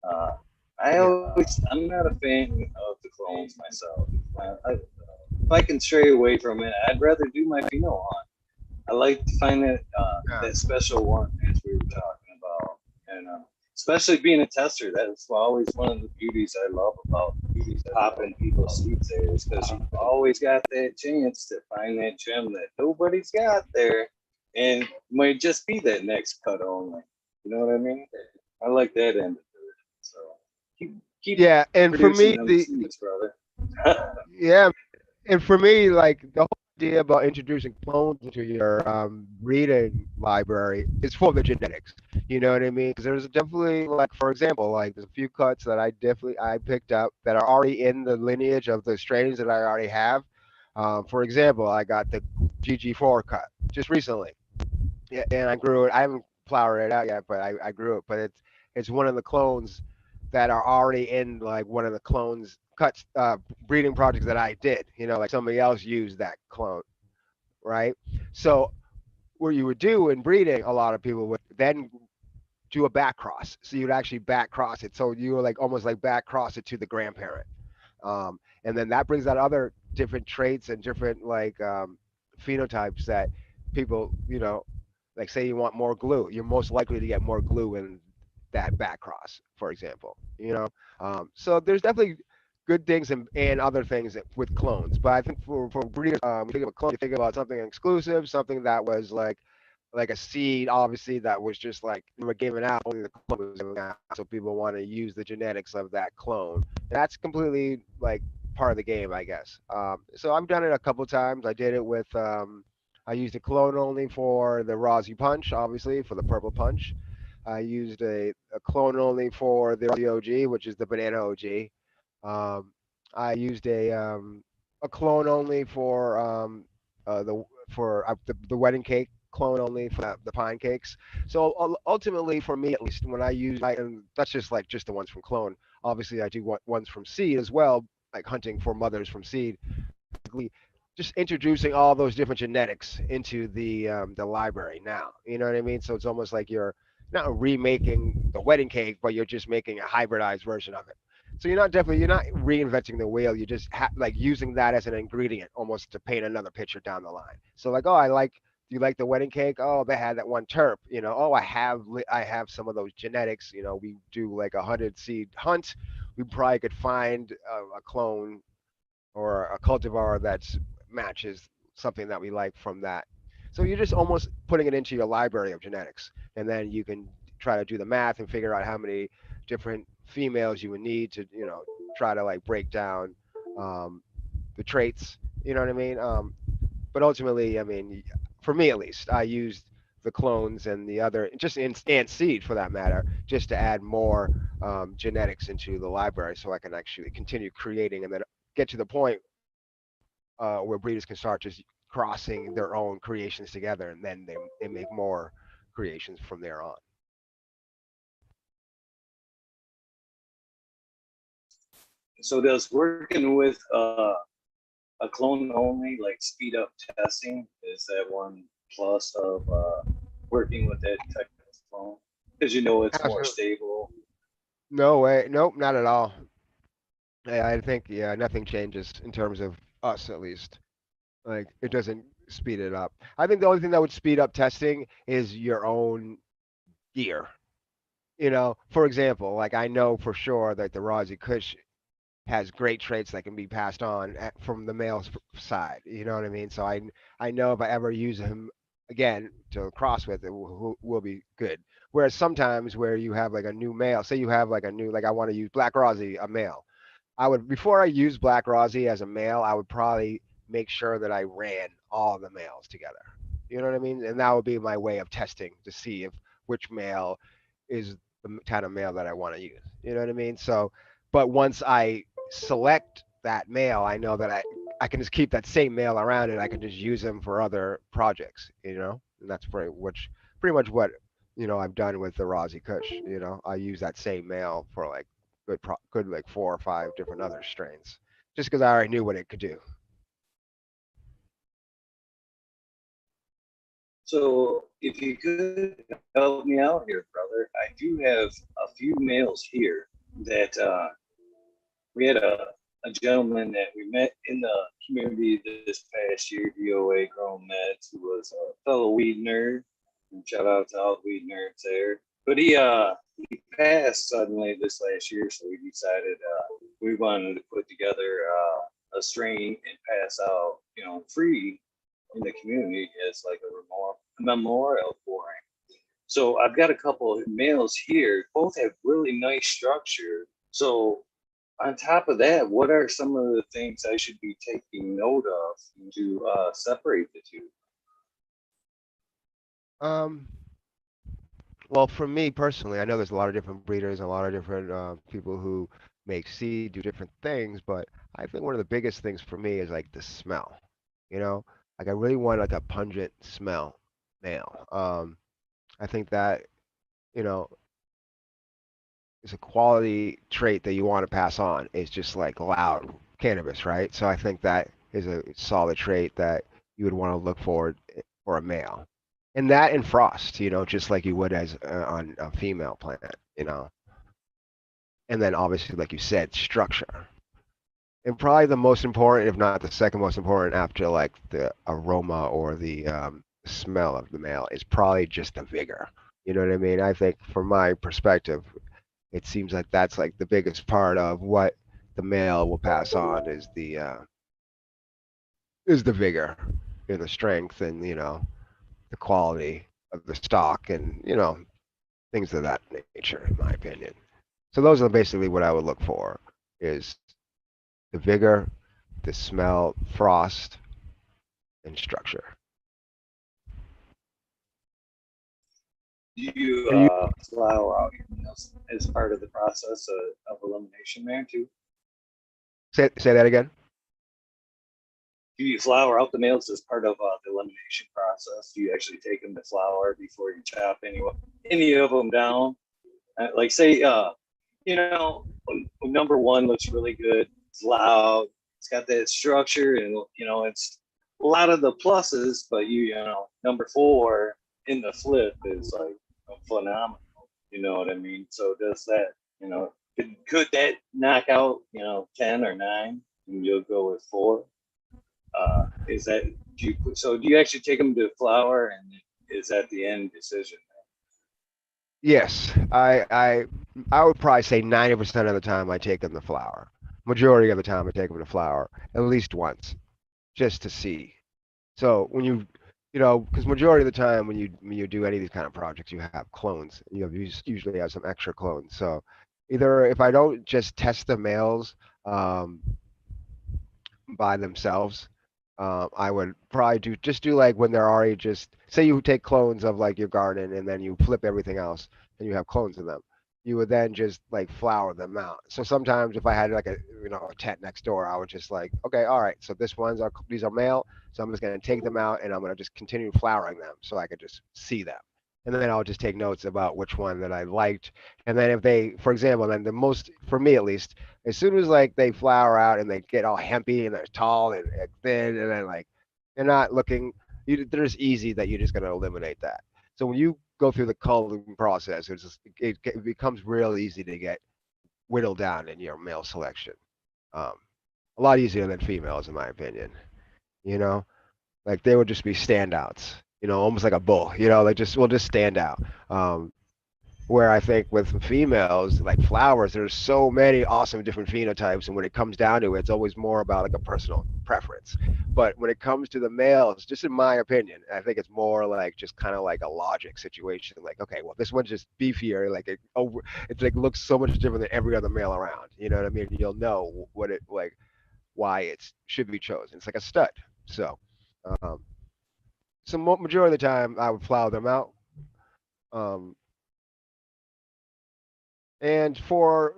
Uh, Yeah. I'm not a fan of the clones myself. If I can stray away from it, I'd rather do my phenol hunt. I like to find Yeah. that special one as we were talking about, and especially being a tester. That's always one of the beauties I love about popping people's seeds there, is because you always got that chance to find that gem that nobody's got there, and might just be that next cut only. You know what I mean? I like that end of it. So keep keep Yeah, and for producing me, them the seeds, brother. yeah, and for me, like the whole idea about introducing clones into your breeding library is for the genetics. You know what I mean? Because there's definitely, like, for example, like there's a few cuts that I picked up that are already in the lineage of the strains that I already have. For example, I got the GG4 cut just recently. Yeah, and I grew it. I haven't flowered it out yet, but I grew it. But it's one of the clones that are already in like one of the clones cuts breeding projects that I did. Like somebody else used that clone, right? So what you would do in breeding, a lot of people would then do a back cross. So you'd actually back cross it. So you were like almost like back cross it to the grandparent. And then that brings out other different traits and different like phenotypes that people, like say you want more glue, you're most likely to get more glue in that back cross, for example. So there's definitely good things and other things with clones, but I think for breeders, when you think of a clone, you think about something exclusive, something that was like a seed, obviously, that was just like they were giving out, only the clone was giving out, so people want to use the genetics of that clone. That's completely like part of the game, I guess. So I've done it a couple times. I did it with I used a clone only for the Rosy Punch, obviously for the Purple Punch. I used a clone only for the Rosy OG, which is the Banana OG. Um, I used a clone only for the wedding cake, clone only for the pine cakes. So ultimately, for me at least, when I use, and that's just like just the ones from clone. Obviously, I do want ones from seed as well, like hunting for mothers from seed. Just introducing all those different genetics into the library now. You know what I mean? So it's almost like you're not remaking the wedding cake, but you're just making a hybridized version of it. So you're not reinventing the wheel. You're just like using that as an ingredient, almost to paint another picture down the line. So like, oh, do you like the wedding cake? Oh, they had that one terp. Oh, I have some of those genetics. We do like 100 seed hunt. We probably could find a clone or a cultivar that matches something that we like from that. So you're just almost putting it into your library of genetics, and then you can try to do the math and figure out how many different females you would need to, try to like break down um, the traits. You know what I mean? But ultimately, I mean, for me at least, I used the clones and the other, just and seed for that matter, just to add more genetics into the library, so I can actually continue creating and then get to the point where breeders can start just crossing their own creations together, and then they make more creations from there on. So does working with a clone only like speed up testing? Is that one plus of working with that type of clone? Because you know it's more Absolutely. stable. No way. Nope, not at all. I think, yeah, nothing changes in terms of us at least. Like it doesn't speed it up. I think the only thing that would speed up testing is your own gear. For example, like I know for sure that the Razi Kush has great traits that can be passed on from the male side. You know what I mean? So I know if I ever use him again to cross with it will be good. Whereas sometimes where you have like a new male, say you have like a new, like I want to use Black Rosy, a male. I would, before I use Black Rosy as a male, I would probably make sure that I ran all the males together. You know what I mean? And that would be my way of testing to see if which male is the kind of male that I want to use. You know what I mean? So, but once I select that male, I know that I can just keep that same male around and I can just use him for other projects. You know, and that's pretty much what I've done with the Rosy Kush. I use that same male for like good like 4 or 5 different other strains, just because I already knew what it could do. So if you could help me out here, brother, I do have a few males here that we had a gentleman that we met in the community this past year, DOA Grown Meds, who was a fellow weed nerd. And shout out to all the weed nerds there. But he passed suddenly this last year, so we decided we wanted to put together a strain and pass out, free in the community as like a memorial for him. So I've got a couple of males here. Both have really nice structure. So on top of that, what are some of the things I should be taking note of to separate the two? Um, well, for me personally, I know there's a lot of different breeders, a lot of different people who make seed, do different things, but I think one of the biggest things for me is like the smell. You know, like I really want like a pungent smell male. I think that you know is a quality trait that you want to pass on. It's just like loud cannabis, right? So I think that is a solid trait that you would want to look for a male. And that and frost, just like you would as on a female plant. And then obviously, like you said, structure. And probably the most important, if not the second most important after like the aroma or the smell of the male, is probably just the vigor. You know what I mean? I think from my perspective, it seems like that's like the biggest part of what the male will pass on is the vigor and the strength and the quality of the stock and things of that nature in my opinion. So those are basically what I would look for is the vigor, the smell, frost, and structure. Do you Are you flower out your males as part of the process of elimination there too? say that again? Do you flower out the males as part of the elimination process? Do you actually take them to flower before you chop any of them down? Like say, you know, number one looks really good. It's loud. It's got that structure, and it's a lot of the pluses. But number four in the flip is like phenomenal. You know what I mean? So does that? Could that knock out 10 or 9, and you'll go with 4? Is that do you actually take them to flower, and is that the end decision? Yes, I would probably say 90% of the time I take them to flower. Majority of the time I take them to flower at least once, just to see. So because majority of the time when you do any of these kind of projects, you have clones. Usually have some extra clones. So either if I don't just test the males um, by themselves, I would probably do like when they're already just say you take clones of like your garden and then you flip everything else and you have clones of them. You would then just like flower them out. So sometimes if I had like a tent next door, I would just like, okay, all right, so these are male, so I'm just gonna take them out and I'm gonna just continue flowering them so I could just see them. And then I'll just take notes about which one that I liked. And then if they, for example, then the most for me at least, as soon as like they flower out and they get all hempy and they're tall and thin and then like they're not looking, they're just easy that you're just gonna eliminate that. So when you go through the culling process, it becomes real easy to get whittled down in your male selection. Um, a lot easier than females, in my opinion. You know, like they would just be standouts. Almost like a bull. Like just will just stand out. Um, Where I think with females, like flowers, there's so many awesome different phenotypes, and when it comes down to it, it's always more about like a personal preference. But when it comes to the males, just in my opinion, I think it's more like just kind of like a logic situation. Like, okay, well, this one's just beefier. Like it's like looks so much different than every other male around. You know what I mean? You'll know what it like why it should be chosen. It's like a stud. So, um, so majority of the time, I would flower them out. Um, and for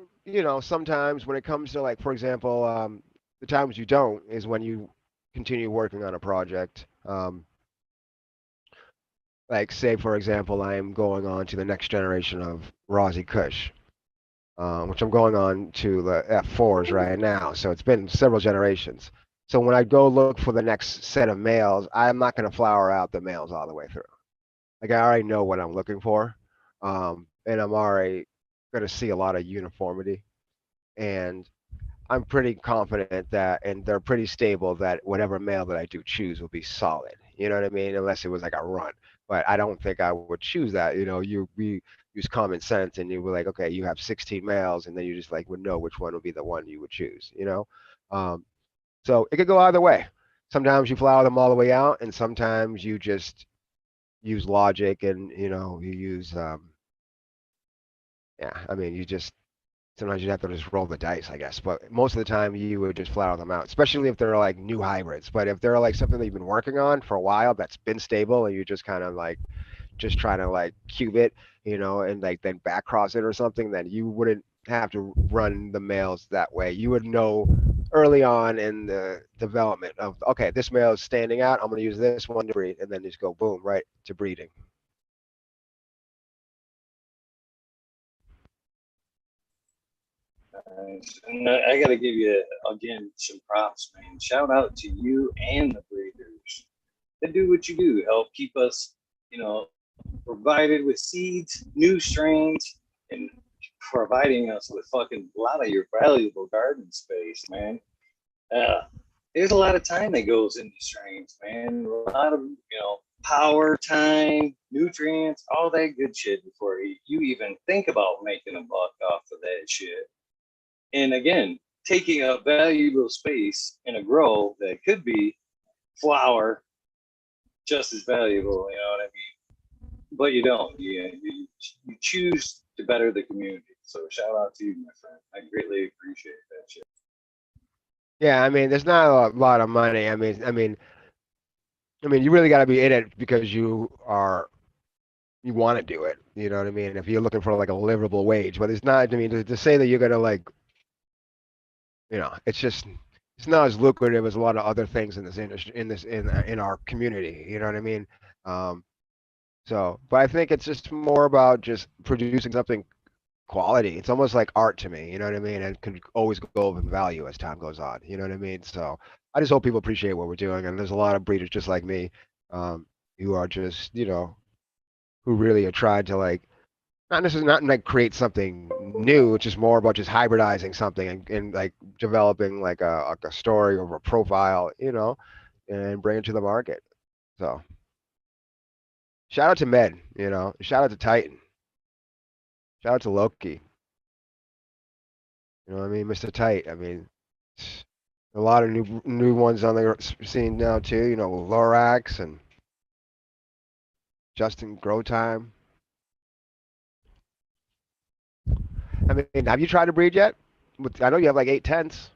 sometimes when it comes to like, for example, the times you don't is when you continue working on a project. Like say, for example, I am going on to the next generation of Rosie Kush, which I'm going on to the F4s right now. So it's been several generations. So when I go look for the next set of males, I'm not going to flower out the males all the way through. Like I already know what I'm looking for, and I'm already going to see a lot of uniformity. And I'm pretty confident that, and they're pretty stable that whatever male that I do choose will be solid. You know what I mean? Unless it was like a run, but I don't think I would choose that. We use common sense, and you were like, okay, you have 16 males, and then you just like would know which one would be the one you would choose. Um, so it could go either way. Sometimes you flower them all the way out, and sometimes you just use logic, and you use yeah. I mean, you just sometimes you have to just roll the dice, I guess. But most of the time, you would just flower them out, especially if they're like new hybrids. But if they're like something that you've been working on for a while that's been stable, and you just kind of like just trying to like cube it, and like then back cross it or something, then you wouldn't have to run the males that way. You would know early on in the development of, okay, this male is standing out. I'm going to use this one to breed, and then just go boom right to breeding. And I got to give you again some props, man. Shout out to you and the breeders that do what you do, help keep us, provided with seeds, new strains, and providing us with fucking a lot of your valuable garden space, man. Uh, there's a lot of time that goes into strains, man. A lot of power, time, nutrients, all that good shit before you even think about making a buck off of that shit. And again, taking up valuable space in a grow that could be flower just as valuable, you know what I mean? But you don't. You choose to better the community. So shout out to you, my friend. I greatly appreciate that shit. Yeah, I mean, there's not a lot of money. I mean, you really got to be in it because you want to do it. You know what I mean? If you're looking for like a livable wage, but it's not. I mean, to say that you're gonna like, it's not as lucrative as a lot of other things in this industry, in our community. You know what I mean? Um, but I think it's just more about just producing something quality. It's almost like art to me. You know what I mean? And can always go up in value as time goes on. You know what I mean? So I just hope people appreciate what we're doing. And there's a lot of breeders just like me, who are just who really are trying to like not necessarily not like create something new. It's just more about just hybridizing something and like developing like a story or a profile, and bring it to the market. So shout out to Med, shout out to Titan, shout out to Loki. You know what I mean, Mr. Tight. I mean, a lot of new ones on the scene now too. Lorax and Justin Grow Time. I mean, have you tried to breed yet? I know you have like 8 tenths.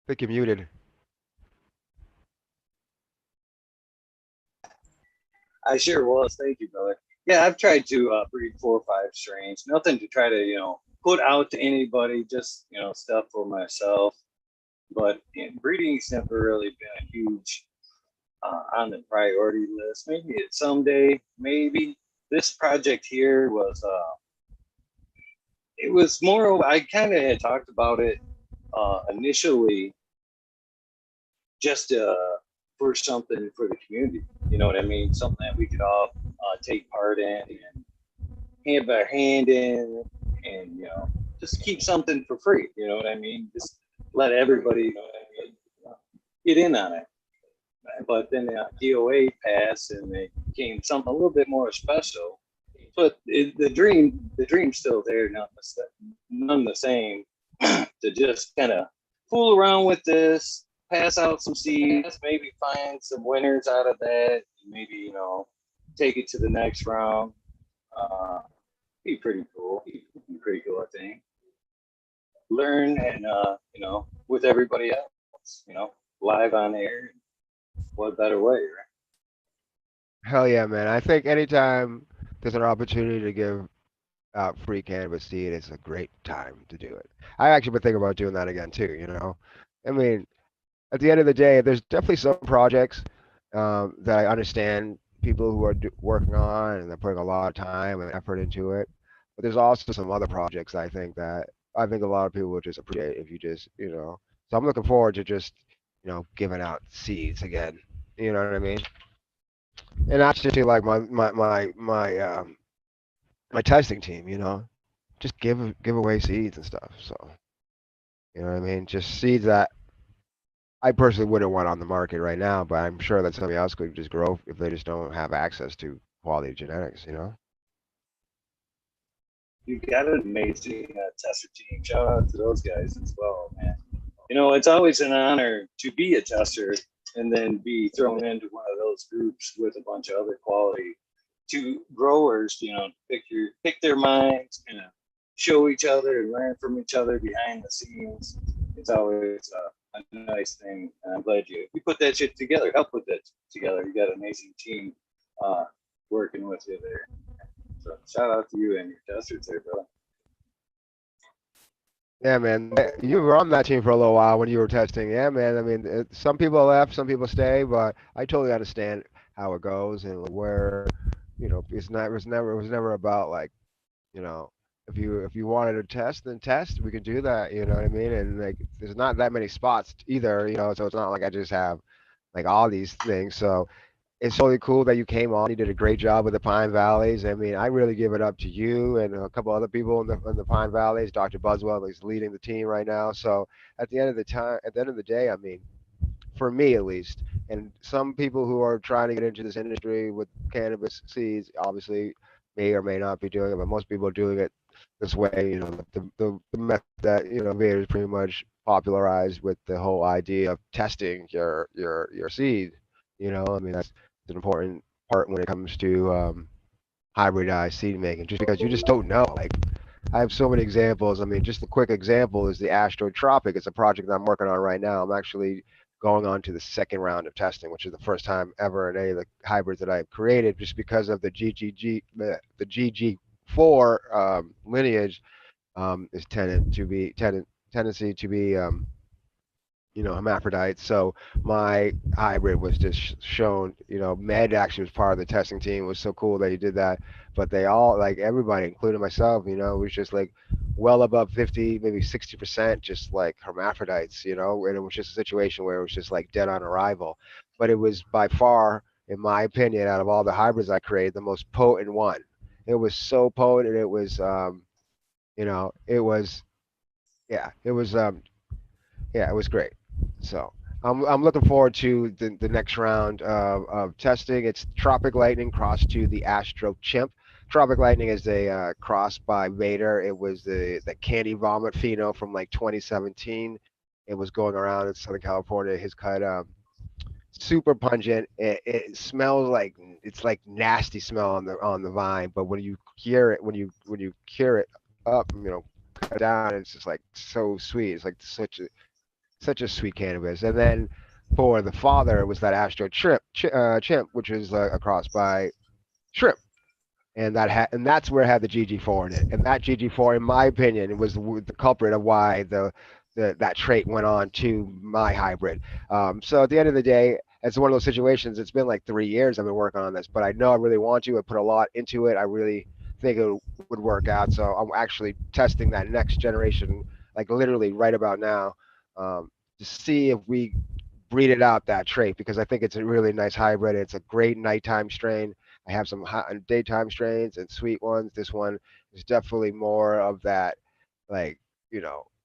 I think you're muted. I sure was. Thank you, brother. Yeah, I've tried to breed 4 or 5 strains. Nothing to try to, put out to anybody, just, stuff for myself. But breeding's never really been a huge on the priority list. Maybe it someday, maybe. This project here was, it was more, I kind of had talked about it initially just for something for the community. You know what I mean? Something that we could all take part in and have our hand in, and just keep something for free. You know what I mean? Just let everybody get in on it. But then the DOA passed, and they became something a little bit more special. But the dream's still there, none the same. To just kind of fool around with this, pass out some seeds, maybe find some winners out of that, maybe take it to the next round. Uh, be pretty cool. Be pretty cool, I think. Learn and with everybody else, live on air. What better way, right? Hell yeah, man. I think anytime there's an opportunity to give out free cannabis seed, it's a great time to do it. I actually been thinking about doing that again too, you know? I mean, at the end of the day, there's definitely some projects that I understand people who are working on and they're putting a lot of time and effort into it. But there's also some other projects I think a lot of people would just appreciate if you just, you know. So I'm looking forward to just, giving out seeds again. You know what I mean? And that's just to like my testing team, just give away seeds and stuff. So you know what I mean? Just seeds that I personally wouldn't want on the market right now, but I'm sure that somebody else could just grow if they just don't have access to quality genetics, you know? You got an amazing tester team. Shout out to those guys as well, man. It's always an honor to be a tester and then be thrown into one of those groups with a bunch of other quality to growers, pick their minds, show each other and learn from each other behind the scenes. It's always a nice thing. And I'm glad you put that shit together, help put that together. You got an amazing team working with you there. So shout out to you and your testers there, brother. Yeah, man. You were on that team for a little while when you were testing. Yeah, man. I mean, some people left, some people stay, but I totally understand how it goes and where, it was never about like, you know, if you wanted to test, then test. We could do that. You know what I mean? And like, there's not that many spots either. So it's not like I just have like all these things. So it's really cool that you came on. You did a great job with the Pine Valleys. I mean, I really give it up to you and a couple other people in the Pine Valleys. Dr. Buswell is leading the team right now. So at the end of the day, I mean, for me at least, and some people who are trying to get into this industry with cannabis seeds, obviously may or may not be doing it, but most people are doing it this way. The method that Vader's pretty much popularized with the whole idea of testing your seed. I mean that's an important part when it comes to hybridized seed making, just because you just don't know. Like I have so many examples. I mean, just a quick example is the Astrotropic. It's a project that I'm working on right now. I'm actually going on to the second round of testing, which is the first time ever in any of the hybrids that I've created, just because of the GG4 lineage is tendency to be hermaphrodites. So my hybrid was just shown, Med actually was part of the testing team. It was so cool that he did that. But they all, like everybody, including myself, was just like well above 50, maybe 60%, just like hermaphrodites, and it was just a situation where it was just like dead on arrival. But it was by far, in my opinion, out of all the hybrids I created, the most potent one. It was so potent. It was, it was, yeah, it was great. So I'm looking forward to the next round of testing. It's Tropic Lightning crossed to the Astro Chimp. Tropic Lightning is a cross by Vader. It was the candy vomit pheno from like 2017. It was going around in Southern California. His cut super pungent. It smells like it's like nasty smell on the vine, but when you cure it, when you cure it up, cut it down, it's just like so sweet. It's like such a sweet cannabis. And then for the father, it was that Astro Chimp, which is a cross by Shrimp, and that's where it had the GG4 in it. And that GG4, in my opinion, it was the culprit of why that trait went on to my hybrid. So at the end of the day, it's one of those situations. It's been like 3 years I've been working on this, but I know I really want to. I put a lot into it. I really think it would work out. So I'm actually testing that next generation, like literally right about now, to see if we breed it out that trait, because I think it's a really nice hybrid. It's a great nighttime strain. I have some hot daytime strains and sweet ones. This one is definitely more of that. like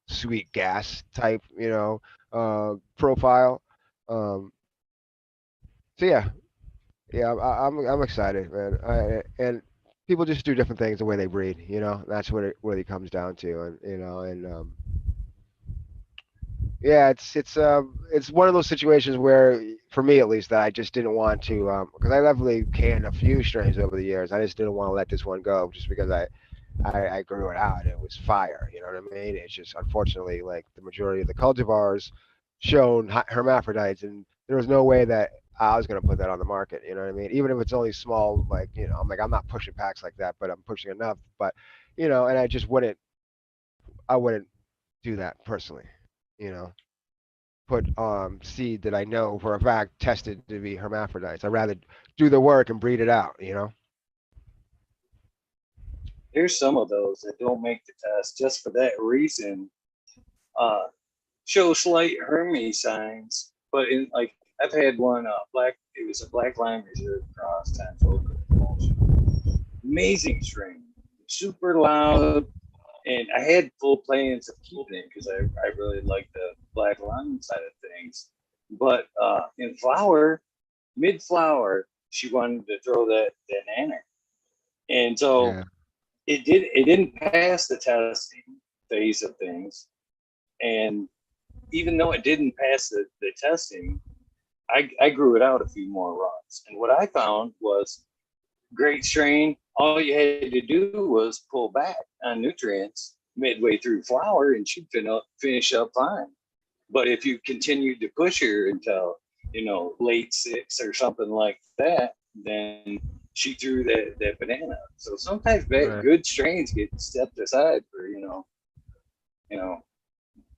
sweet gas type profile. Um, so yeah, yeah, I'm excited, man. And people just do different things the way they breed. That's what it really comes down to, and yeah, it's one of those situations where, for me at least, that I just didn't want to, because I definitely canned a few strains over the years. I just didn't want to let this one go just because I grew it out. It was fire. You know what I mean? It's just unfortunately like the majority of the cultivars shown hermaphrodites, and there was no way that I was gonna put that on the market. You know what I mean? Even if it's only small, like I'm not pushing packs like that, but I'm pushing enough. But and I wouldn't do that personally. You know, put seed that I know for a fact tested to be hermaphrodites. I'd rather do the work and breed it out. There's some of those that don't make the test just for that reason. Uh, show slight Hermes signs, but in like I've had one black. It was a black line reserve cross tenfold emulsion. Amazing strain, super loud, and I had full plans of keeping it because I really like the black line side of things. But in flower, mid flower, she wanted to throw that nanner, and so Yeah. it didn't pass the testing phase of things, and even though it didn't pass the testing, I grew it out a few more runs. And what I found was great strain. All you had to do was pull back on nutrients midway through flower and she'd finish up fine. But if you continued to push her until, late six or something like that, then she threw that banana. So sometimes Right. good strains get stepped aside for, you know,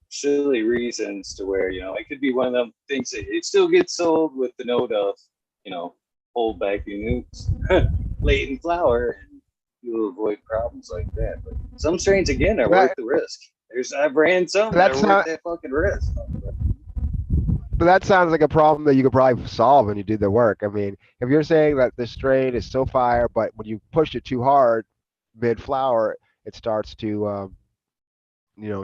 silly reasons to where it could be one of them things that it still gets sold with the note of you know hold back your nukes late in flower, and you'll avoid problems like that. But some strains again are worth That the risk. I've ran some that are that's worth not. that fucking risk. But that sounds like a problem that you could probably solve when you do the work. I mean, if you're saying that the strain is so fire, but when you push it too hard mid flower, it starts to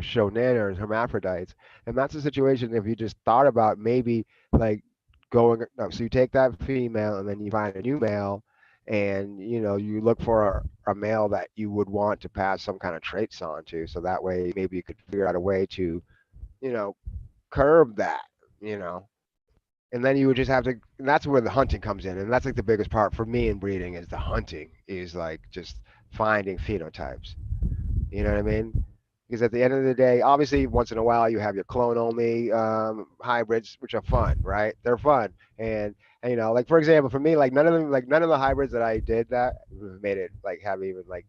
show nanners, hermaphrodites, and that's a situation. If you just thought about maybe like going, no, so you take that female and then you find a new male, and you look for a male that you would want to pass some kind of traits on to, so that way maybe you could figure out a way to you know curb that. You know and then you would just have to, and that's where the hunting comes in, and that's like the biggest part for me in breeding is the hunting, is like just finding phenotypes. You know what I mean? Because at the end of the day, obviously once in a while you have your clone only hybrids, which are fun, right? They're fun. And like for example, for me, like none of the hybrids that I did that made it like have even like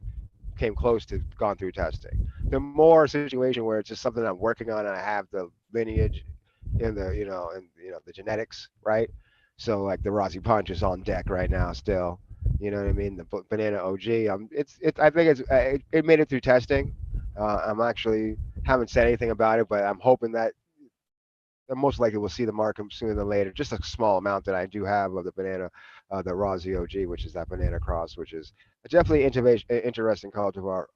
came close to gone through testing. The more situation where it's just something I'm working on and I have the lineage in the the genetics, right? So like the Rossi Punch is on deck right now still. You know what I mean? The banana OG. It's I think it made it through testing. I'm actually haven't said anything about it, but I'm hoping that most likely we'll see the market sooner than later. Just a small amount that I do have of the banana, the Rossi OG, which is that banana cross, which is definitely interesting cultivar.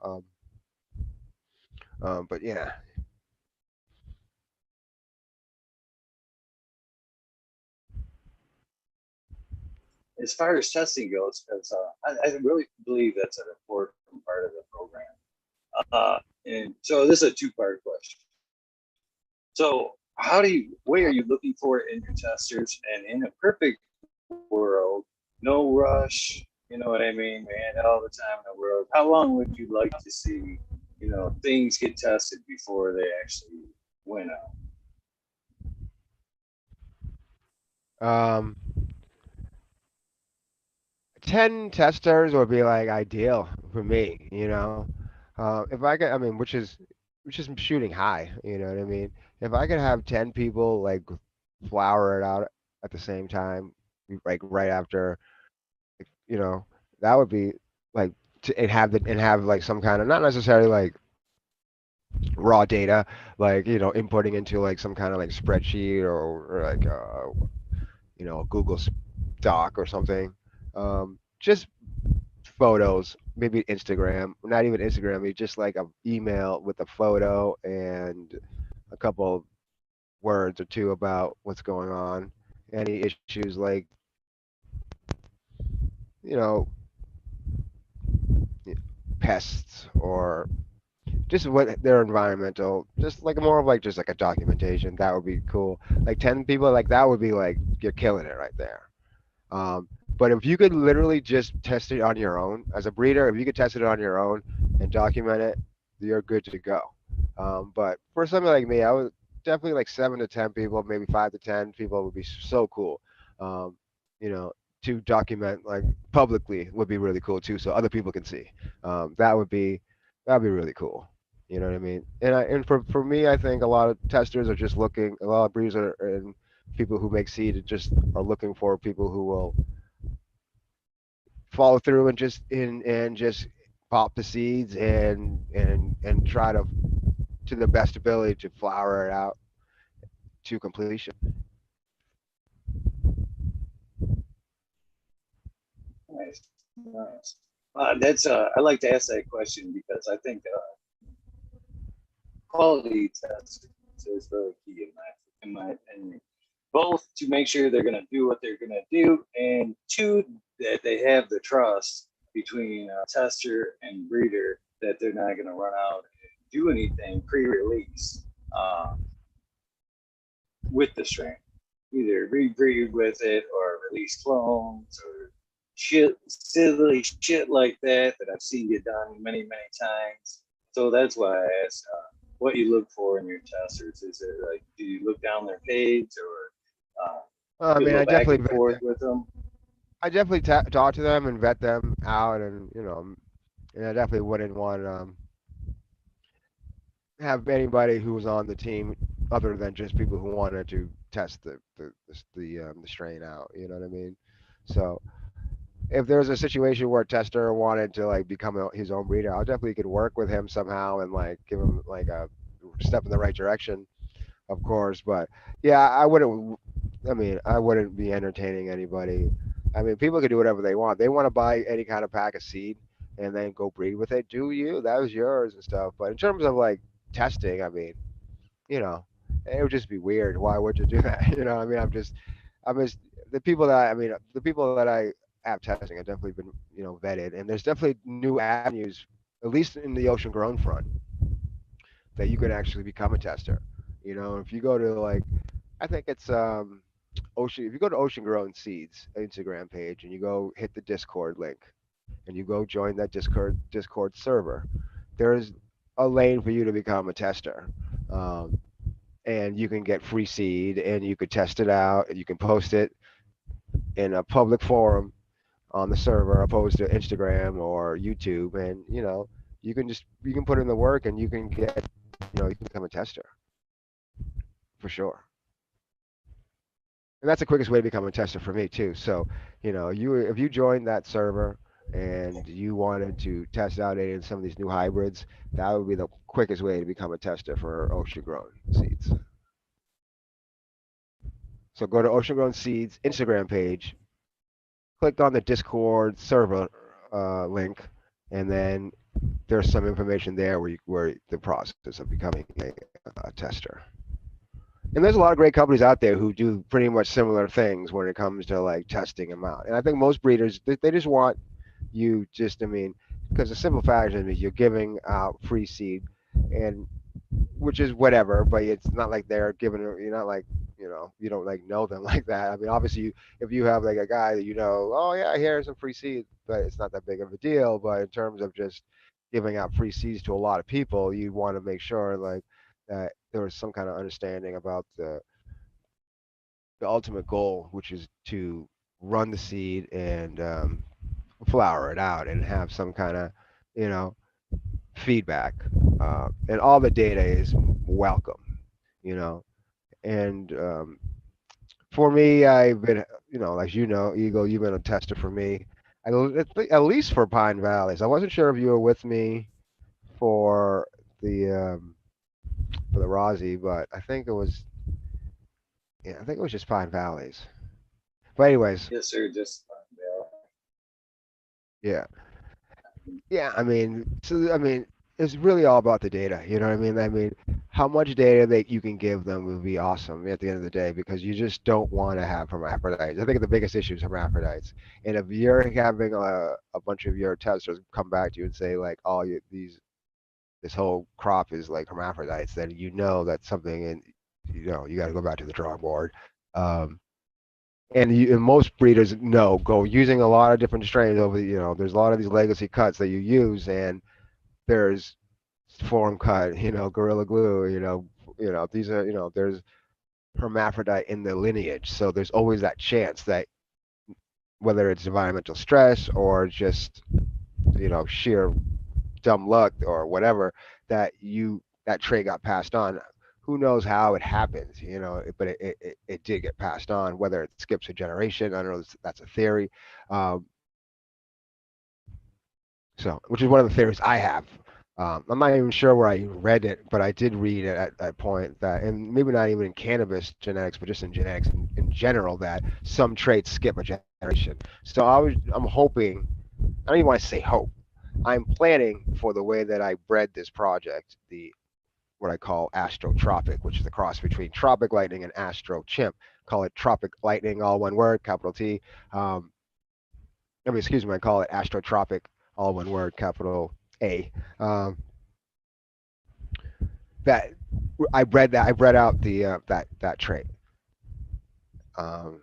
But yeah, As far as testing goes, because I really believe that's an important part of the program. And so this is a two-part question. So what are you looking for in your testers? And in a perfect world, no rush, you know what I mean, man, all the time in the world. How long would you like to see, things get tested before they actually win out? um, 10 testers would be like ideal for me. If I could, I mean, which is shooting high. You know what I mean? If I could have 10 people like flower it out at the same time, like right after, you know, that would be like and have like some kind of, not necessarily like raw data, like inputting into like some kind of like spreadsheet, or like a Google Doc or something. Just photos, maybe Instagram, not even Instagram, maybe just like a email with a photo and a couple words or two about what's going on, any issues like, you know, pests or just what their environmental, just like more of like just like a documentation. That would be cool. Like 10 people, like that would be like you're killing it right there. But if you could literally just test it on your own as a breeder, if you could test it on your own and document it, you're good to go. But for somebody like me, I would definitely like 7 to 10 people, maybe 5 to 10 people would be so cool. Um, you know, to document like publicly would be really cool too, so other people can see. That would be really cool. You know what I mean? And for me, I think a lot of testers are just looking. A lot of breeders are and people who make seed just are looking for people who will follow through and just pop the seeds and try to the best ability to flower it out to completion. Nice, nice. That's I like to ask that question because I think quality test is really key in my opinion. Both to make sure they're going to do what they're going to do, and two, that they have the trust between tester and breeder that they're not going to run out and do anything pre-release uh, with the strain, either rebreed with it or release clones or shit, silly shit like that that I've seen get done many, many times. So that's why I asked what you look for in your testers. Is it like, do you look down their page or I do a mean, little back and forth with them? I definitely talk to them and vet them out, and and I definitely wouldn't want have anybody who was on the team other than just people who wanted to test the strain out. You know what I mean? So if there's a situation where a tester wanted to like become his own breeder, I definitely could work with him somehow and like give him like a step in the right direction, of course. But yeah, I wouldn't. I mean, I wouldn't be entertaining anybody. I mean, people can do whatever they want. They want to buy any kind of pack of seed and then go breed with it. Do you? That was yours and stuff. But in terms of like testing, I mean, you know, it would just be weird. Why would you do that? I mean, I'm just the people that the people that I have testing have definitely been, vetted, and there's definitely new avenues, at least in the ocean grown front, that you can actually become a tester. If you go to like, I think it's ocean. If you go to Ocean Grown Seeds Instagram page and you go hit the Discord link and you go join that Discord server, there's a lane for you to become a tester. Um, and you can get free seed and you could test it out and you can post it in a public forum on the server opposed to Instagram or YouTube, and you can put in the work and you can get, you can become a tester for sure. And that's the quickest way to become a tester for me too. So, you if you joined that server and you wanted to test out any of some of these new hybrids, that would be the quickest way to become a tester for ocean grown seeds. So go to Ocean Grown Seeds Instagram page, click on the Discord server link, and then there's some information there where the process of becoming a tester. And there's a lot of great companies out there who do pretty much similar things when it comes to like testing them out. And I think most breeders they just want you just, I mean, because the simple fact is you're giving out free seed, and which is whatever, but it's not like they're giving you're not like, you don't like know them like that. I mean, obviously if you have like a guy that oh yeah, here's some free seed, but it's not that big of a deal. But in terms of just giving out free seeds to a lot of people, you want to make sure like that there was some kind of understanding about the ultimate goal, which is to run the seed and flower it out and have some kind of, you know, feedback. And all the data is welcome, you know. And for me, I've been, as Eagle, you've been a tester for me, at least for Pine Valleys. I wasn't sure if you were with me for the for the Rossi, but I think it was, yeah, I think it was just Pine Valleys. But anyways, Yes, sir. Just yeah. Yeah, I mean, so I mean, it's really all about the data. You know what I mean? I mean, how much data that you can give them would be awesome at the end of the day because you just don't want to have hermaphrodites. I think the biggest issue is hermaphrodites. And if you're having a bunch of your testers come back to you and say like, oh, this whole crop is like hermaphrodites, then you know that's something, and you got to go back to the drawing board. Um, and most breeders know go using a lot of different strains over. There's a lot of these legacy cuts that you use, and there's form cut, gorilla glue, these are, there's hermaphrodite in the lineage. So there's always that chance that whether it's environmental stress or just, sheer dumb luck or whatever, that trait got passed on. Who knows how it happens, but it did get passed on, whether it skips a generation. I don't know, that's a theory. Um, So, which is one of the theories I have. I'm not even sure where I read it, but I did read it at that point that, and maybe not even in cannabis genetics, but just in genetics in general, that some traits skip a generation. So I'm hoping, I don't even want to say hope. I'm planning for the way that I bred this project, the what I call astrotropic, which is the cross between tropic lightning and astro chimp. Call it tropic lightning, all one word, capital T. Um, I mean, excuse me, I call it astrotropic, all one word, capital A. Um, that I bred out the that trait. Um,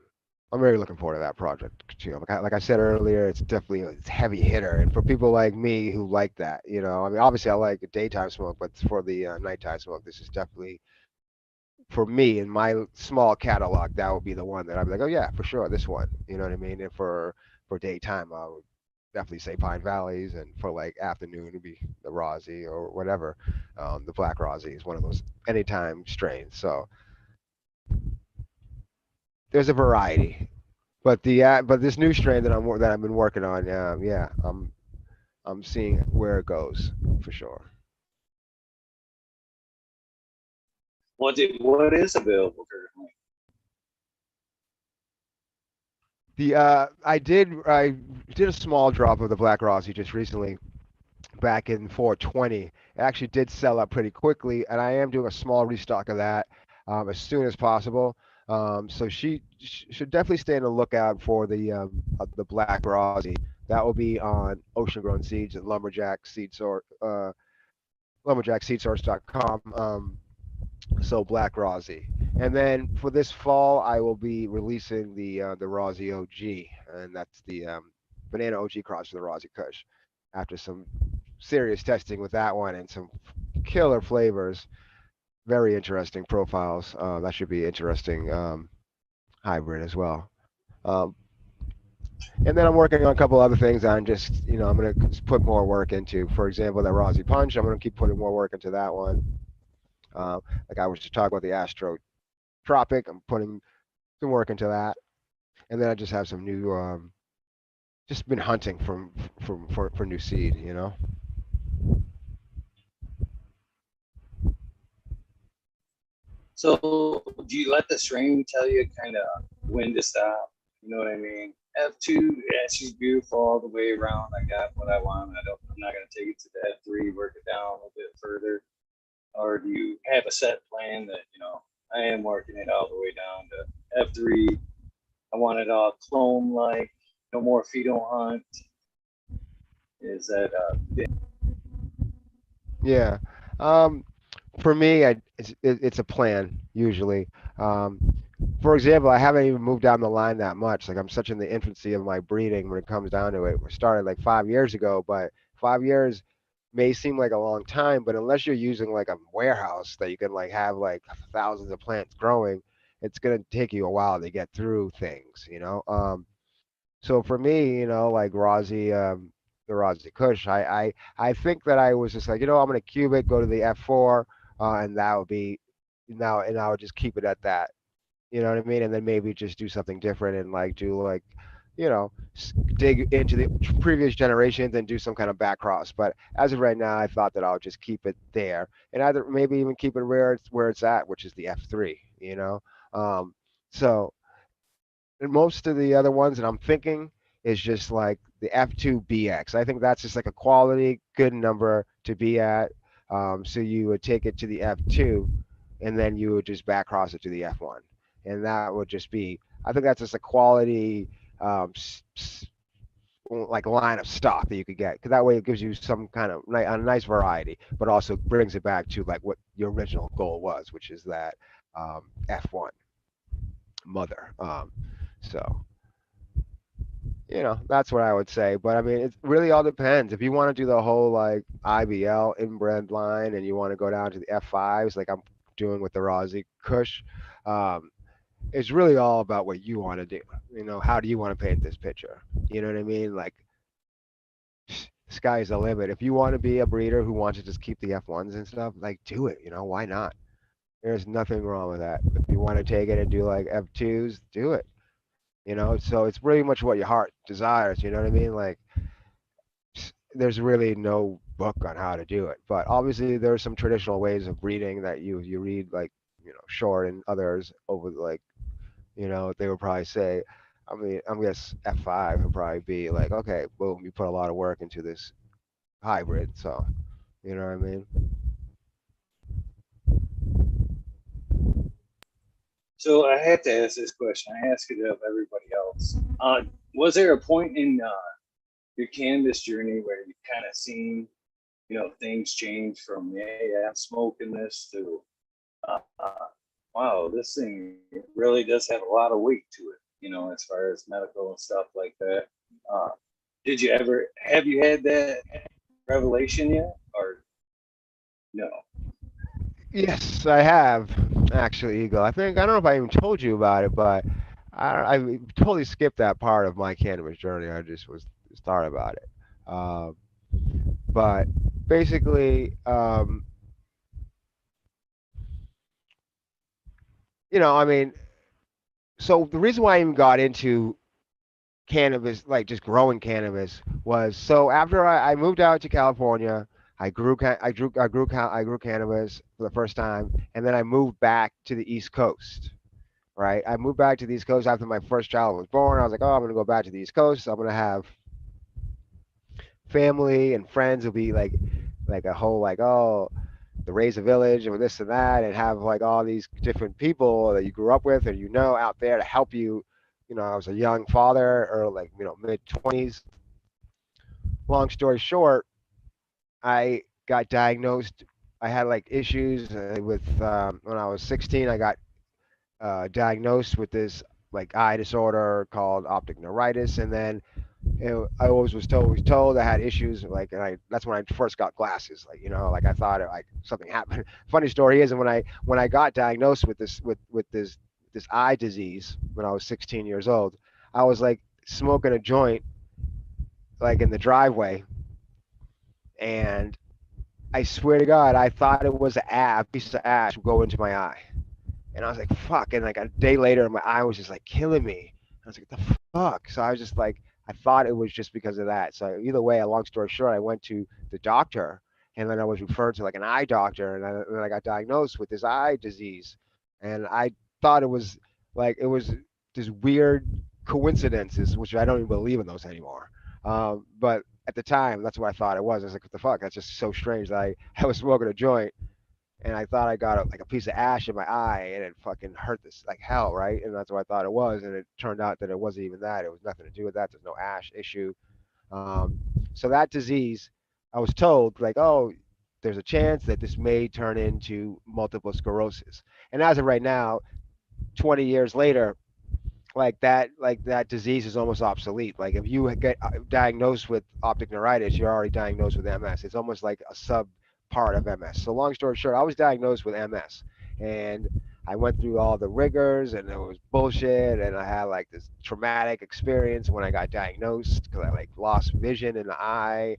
I'm really looking forward to that project too. Like I said earlier, it's heavy hitter, and for people like me who like that, I mean, obviously I like daytime smoke, but for the nighttime smoke, this is definitely for me in my small catalog. That would be the one that I'd be like, oh yeah, for sure, this one. You know what I mean? And for daytime, I would definitely say Pine Valleys, and for like afternoon it'd be the Rosy or whatever. The Black Rosy is one of those anytime strains. So there's a variety. But this new strain that I've been working on, yeah, I'm seeing where it goes for sure. What is available currently? I did a small drop of the Black Rosy just recently back in 420. It actually did sell out pretty quickly, and I am doing a small restock of that as soon as possible. So should definitely stay on the lookout for the Black Rosy. That will be on Ocean Grown Seeds and lumberjackseedsource.com. So Black Rosy. And then for this fall, I will be releasing the Rosy OG, and that's the banana OG cross with the Rosy Kush. After some serious testing with that one and some killer flavors, very interesting profiles. That should be interesting hybrid as well. Um, and then I'm working on a couple other things. I'm just, I'm gonna put more work into. For example, that Rosy Punch. I'm gonna keep putting more work into that one. Like I was just talking about the Astro Tropic. I'm putting some work into that, and then I just have some new. Just been hunting for new seed. So do you let the strain tell you kind of when to stop? You know what I mean? F2, yeah, she's beautiful all the way around. I got what I want. I'm not gonna take it to the F3, work it down a little bit further. Or do you have a set plan that I am working it all the way down to F3? I want it all clone like, no more fetal hunt. Is that Yeah. Um, for me, it's a plan usually. Um, for example, I haven't even moved down the line that much. Like I'm such in the infancy of my breeding when it comes down to it. We started like 5 years ago, but 5 years may seem like a long time, but unless you're using like a warehouse that you can like have like thousands of plants growing, it's gonna take you a while to get through things. So for me, like the Rosy Kush, I think that I was just like, I'm gonna cube it, go to the F4, and that would be now, and I would just keep it at that. You know what I mean? And then maybe just do something different and like do like, dig into the previous generations and do some kind of back cross. But as of right now, I thought that I'll just keep it there and either maybe even keep it where it's at, which is the F3. So and most of the other ones that I'm thinking. is just like the F2BX. I think that's just like a quality good number to be at. So you would take it to the F2, and then you would just back cross it to the F1, and that would just be. I think that's just a quality like line of stock that you could get, because that way it gives you some kind of a nice variety, but also brings it back to like what your original goal was, which is that F1 mother. So that's what I would say. But I mean, it really all depends. If you want to do the whole like IBL inbred line and you want to go down to the F5s, like I'm doing with the Rossi Kush, um, it's really all about what you want to do. How do you want to paint this picture? You know what I mean? Like, sky's the limit. If you want to be a breeder who wants to just keep the F1s and stuff, like do it. Why not? There's nothing wrong with that. If you want to take it and do like F2s, do it. So it's pretty much what your heart desires. You know what I mean? Like, there's really no book on how to do it, but obviously there's some traditional ways of breeding that you read, like Short and others over like they would probably say. I mean, I'm guess F5 would probably be like, okay, boom, you put a lot of work into this hybrid, so you know what I mean. So I have to ask this question. I ask it of everybody else. Was there a point in your canvas journey where you kind of seen, things change from, yeah, I'm smoking this to, wow, this thing really does have a lot of weight to it, as far as medical and stuff like that. Uh, have you had that revelation yet, or no? Yes, I have actually, Eagle. I don't know if I even told you about it, but I totally skipped that part of my cannabis journey. I just thought about it. Um, but basically, I mean, so the reason why I even got into cannabis, like just growing cannabis, was so after I moved out to California, I grew cannabis for the first time, and then I moved back to the East Coast. Right, I moved back to the East Coast after my first child was born. I was like, oh, I'm gonna go back to the East Coast. I'm gonna have family and friends. Will be like a whole like, oh, the raise a village and this and that, and have like all these different people that you grew up with and out there to help you. I was a young father, or like mid 20s. Long story short, I got diagnosed. I had like issues with when I was 16. I got diagnosed with this like eye disorder called optic neuritis, and then I always was told I had issues like, and I that's when I first got glasses. Like like I thought like something happened. Funny story is, and when I got diagnosed with this eye disease when I was 16 years old, I was like smoking a joint like in the driveway, and I swear to God, I thought it was a piece of ash would go into my eye. And I was like, fuck. And like a day later, my eye was just like killing me. I was like, the fuck? So I was just like, I thought it was just because of that. So either way, a long story short, I went to the doctor, and then I was referred to like an eye doctor, and then I got diagnosed with this eye disease. And I thought it was this weird coincidences, which I don't even believe in those anymore. But at the time, that's what I thought it was. I was like, what the fuck? That's just so strange that I was smoking a joint, and I thought I got like a piece of ash in my eye, and it fucking hurt this like hell, right? And that's what I thought it was, and it turned out that it wasn't even that. It was nothing to do with that. There's no ash issue. Um, so that disease, I was told like, oh, there's a chance that this may turn into multiple sclerosis. And as of right now, 20 years later, like that disease is almost obsolete. Like if you get diagnosed with optic neuritis, you're already diagnosed with MS. It's almost like a sub part of MS. So long story short, I was diagnosed with MS, and I went through all the rigors, and it was bullshit, and I had like this traumatic experience when I got diagnosed because I like lost vision in the eye.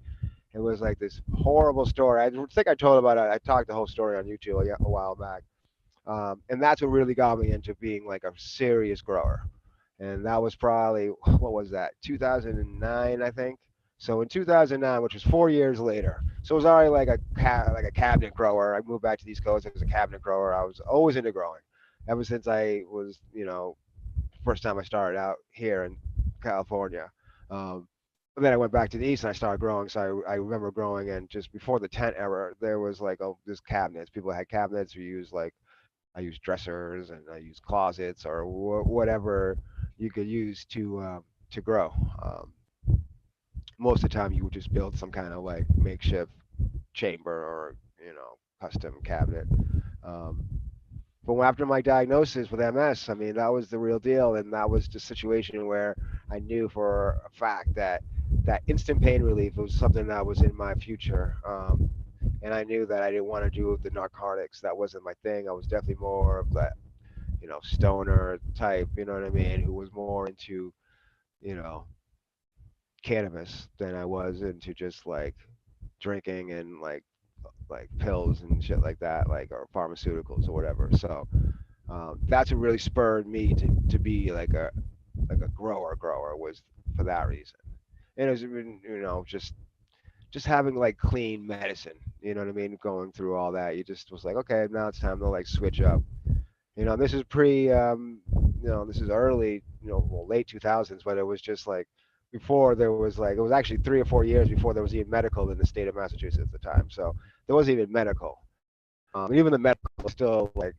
It was like this horrible story. I think I told about it. I talked the whole story on YouTube a while back. And that's what really got me into being like a serious grower. And that was probably, what was that, 2009, I think. So in 2009, which was 4 years later, so it was already like like a cabinet grower. I moved back to the East Coast as a cabinet grower. I was always into growing, ever since I was, first time I started out here in California. Um, but then I went back to the east and I started growing. So I remember growing, and just before the tent era, there was like this cabinets. People had cabinets. We used like I used dressers and I used closets or whatever you could use to grow. Um, Most of the time, you would just build some kind of like makeshift chamber or custom cabinet. Um, but after my diagnosis with MS, I mean, that was the real deal, and that was the situation where I knew for a fact that that instant pain relief was something that was in my future. And I knew that I didn't want to do the narcotics. That wasn't my thing. I was definitely more of that, stoner type. You know what I mean? Who was more into, you know, cannabis than I was into just like drinking and like pills and shit like that, like or pharmaceuticals or whatever. So that's what really spurred me to be like a grower was for that reason. And it was just having like clean medicine. You know what I mean? Going through all that, you just was like, okay, now it's time to like switch up. This is this is early, well, late 2000s, but it was just like before there was like, it was actually 3 or 4 years before there was even medical in the state of Massachusetts at the time. So there wasn't even medical. And even the medical was still like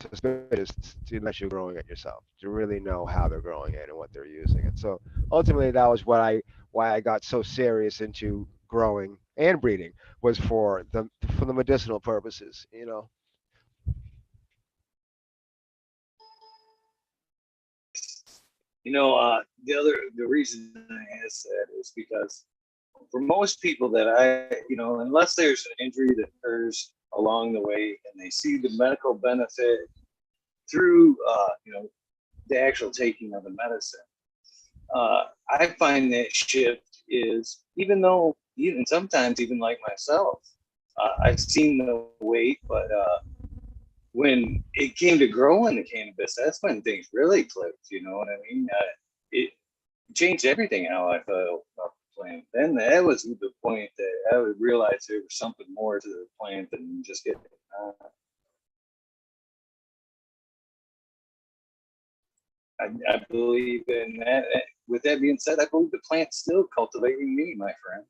suspicious unless you're growing it yourself to really know how they're growing it and what they're using it. So ultimately, that was why I got so serious into growing and breeding was for the medicinal purposes. The reason I ask that is because for most people that unless there's an injury that occurs along the way and they see the medical benefit through, the actual taking of the medicine, I find that shift is, even though, even sometimes, even like myself, I've seen the weight, but when it came to growing the cannabis, that's when things really clicked. You know what I mean? It changed everything how I felt about the plant. Then that was the point that I would realize there was something more to the plant than just getting. I believe in that. With that being said, I believe the plant's still cultivating me, my friend,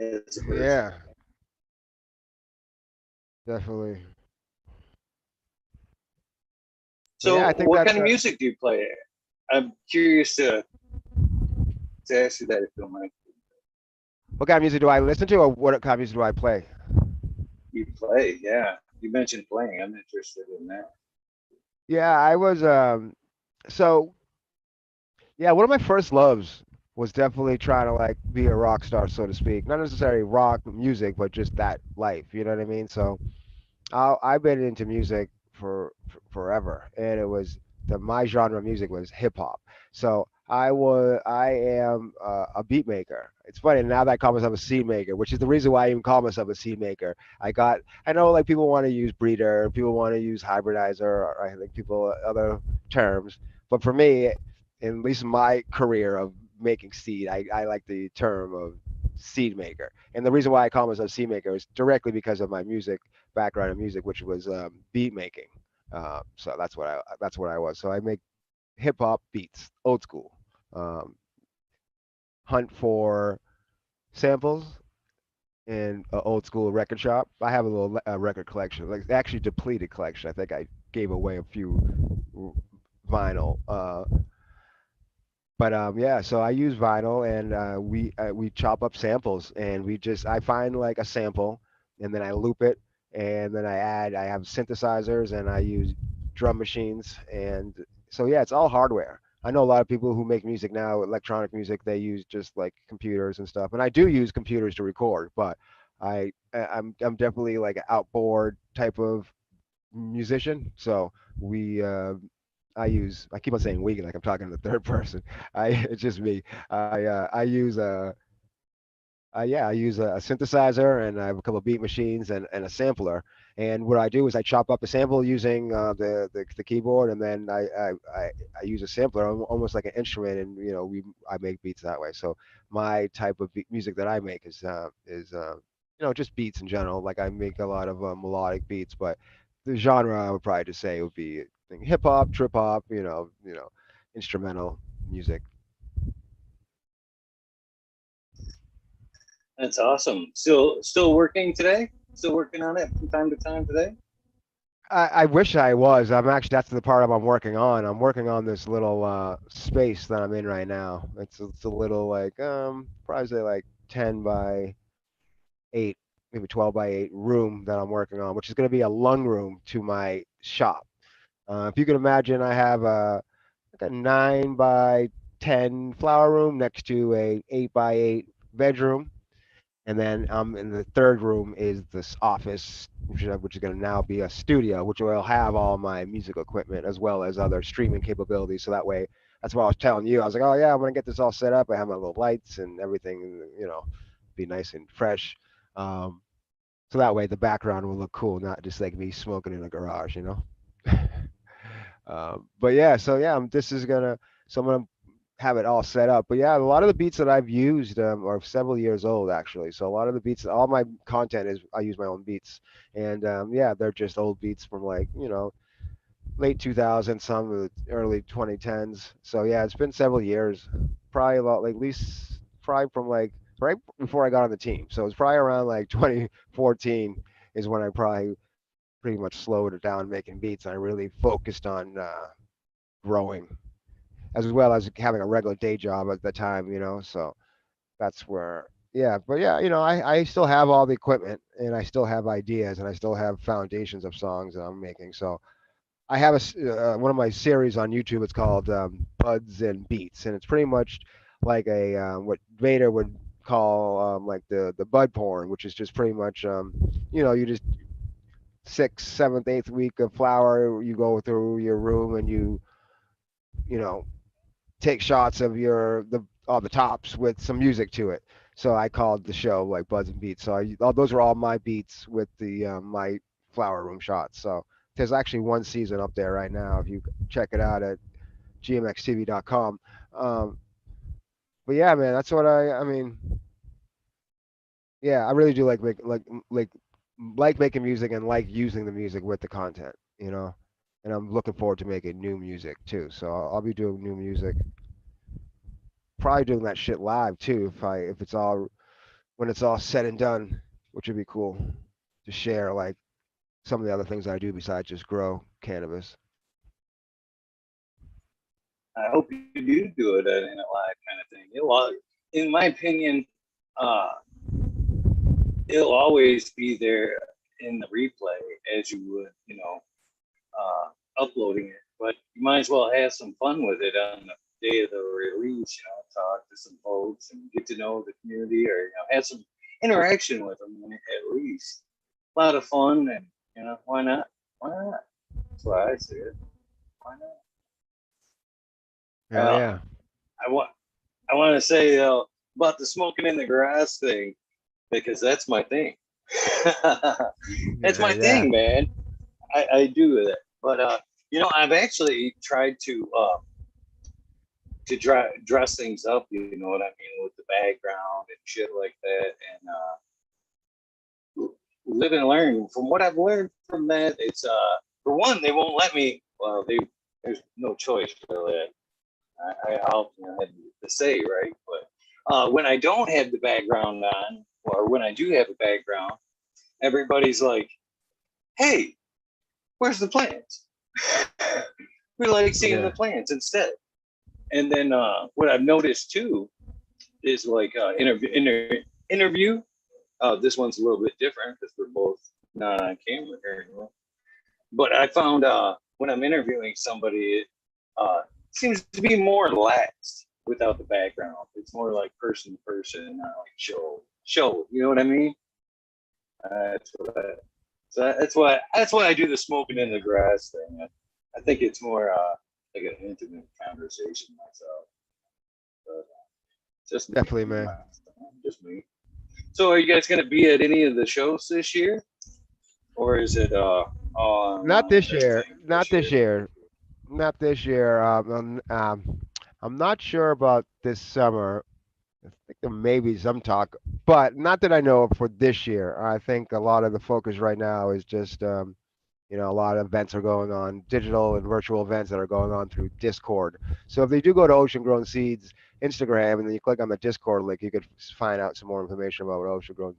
as a person. Yeah, definitely. But yeah, So, I think what that's kind of music do you play? I'm curious to ask you that if you don't mind. what kind of music do I listen to, or what kind of music do I play? You play, yeah. You mentioned playing. I'm interested in that. Yeah, I was so yeah, one of my first loves was definitely trying to like be a rock star, so to speak. Not necessarily rock music, but just that life. You know what I mean? So I've been into music forever, and it was my genre of music was hip hop. So I am a beat maker. It's funny now that I call myself a seed maker, which is the reason why I even call myself a seed maker. I know like people want to use breeder, people want to use hybridizer, or I think people other terms, but for me, at least in my career of making seed, I like the term of seed maker. And the reason why I call myself seed maker is directly because of my music background in music, which was beat making. So that's what I was. So I make hip hop beats, old school. Um, Hunt for samples in an old school record shop. I have a little record collection, like actually depleted collection. I think I gave away a few vinyl. But yeah, so I use vinyl, and we chop up samples, and I find like a sample, and then I loop it, and then I have synthesizers, and I use drum machines, and so yeah, it's all hardware. I know a lot of people who make music now, electronic music, they use just like computers and stuff, and I do use computers to record, but I'm definitely like an outboard type of musician. So we I keep on saying we like I'm talking to the third person. It's just me. I use I use a synthesizer, and I have a couple of beat machines and a sampler. And what I do is I chop up the sample using the keyboard, and then I use a sampler almost like an instrument, and I make beats that way. So my type of music that I make is just beats in general. Like I make a lot of melodic beats, but the genre I would probably just say would be hip hop, trip hop, instrumental music. That's awesome. Still working today? Still working on it from time to time today? I wish I was. I'm actually that's the part I'm working on. I'm working on this little space that I'm in right now. It's a little like probably say like 10 by 8, maybe 12 by 8 room that I'm working on, which is going to be a lung room to my shop. If you can imagine, I have like a 9 by 10 flower room next to a 8 by 8 bedroom. And then in the third room is this office, which is going to now be a studio, which will have all my musical equipment as well as other streaming capabilities. So that way, that's what I was telling you. I was like, oh yeah, I'm going to get this all set up. I have my little lights and everything, be nice and fresh. Um, so that way the background will look cool, not just like me smoking in a garage. But yeah, so yeah, this is gonna, so I'm gonna have it all set up. But yeah, a lot of the beats that I've used are several years old actually. So a lot of the beats, all my content is I use my own beats, and yeah, they're just old beats from like late 2000s, some of the early 2010s. So yeah, it's been several years, probably about like at least probably from like right before I got on the team. So it's probably around like 2014 is when I probably pretty much slowed it down making beats. I really focused on growing as well as having a regular day job at the time. So that's where, yeah, but yeah, I still have all the equipment and I still have ideas and I still have foundations of songs that I'm making. So I have one of my series on YouTube. It's called Buds and Beats, and it's pretty much like a what Vader would call like the bud porn, which is just pretty much you just sixth, seventh, eighth week of flower. You go through your room and you know take shots of the all the tops with some music to it. So I called the show like Buds and Beats. So those are all my beats with the my flower room shots. So there's actually one season up there right now if you check it out at gmxtv.com. Um, but yeah, man, that's what I mean. Yeah, I really do like making music and like using the music with the content. And I'm looking forward to making new music too. So I'll be doing new music, probably doing that shit live too if it's all when it's all said and done, which would be cool to share like some of the other things I do besides just grow cannabis. I hope you do do it in a live kind of thing. In my opinion, uh, it'll always be there in the replay as you would, uploading it. But you might as well have some fun with it on the day of the release. Talk to some folks and get to know the community, or have some interaction with them at least. A lot of fun, and why not? Why not? That's why I see it. Why not? Hell yeah. I want I want to say about the smoking in the grass thing because that's my thing. That's Yeah, my yeah, thing, man. I do it, but I've actually tried to dress things up. You know what I mean, with the background and shit like that, and live and learn. From what I've learned from that, it's for one, they won't let me. Well, there's no choice for that. I'll have to say, right? But when I don't have the background on, or when I do have a background, everybody's like, "Hey, where's the plants?" We like seeing the yeah, plants instead. And then what I've noticed too is like interview. This one's a little bit different because we're both not on camera here anymore. But I found when I'm interviewing somebody, it seems to be more relaxed without the background. It's more like person to person, not like show. You know what I mean? That's what I, so that's why I do the smoking in the grass thing. I think it's more like an intimate conversation myself. But just me, definitely, man. just me. So, are you guys going to be at any of the shows this year, or is it Not online this type year. thing Not this year? this year. Not this year. I'm not sure about this summer. I think there may be some talk, but not that I know of for this year. I think a lot of the focus right now is just A lot of events are going on, digital and virtual events that are going on through Discord. So if they do go to Ocean Grown Seeds Instagram and then you click on the Discord link, you could find out some more information about what Ocean Grown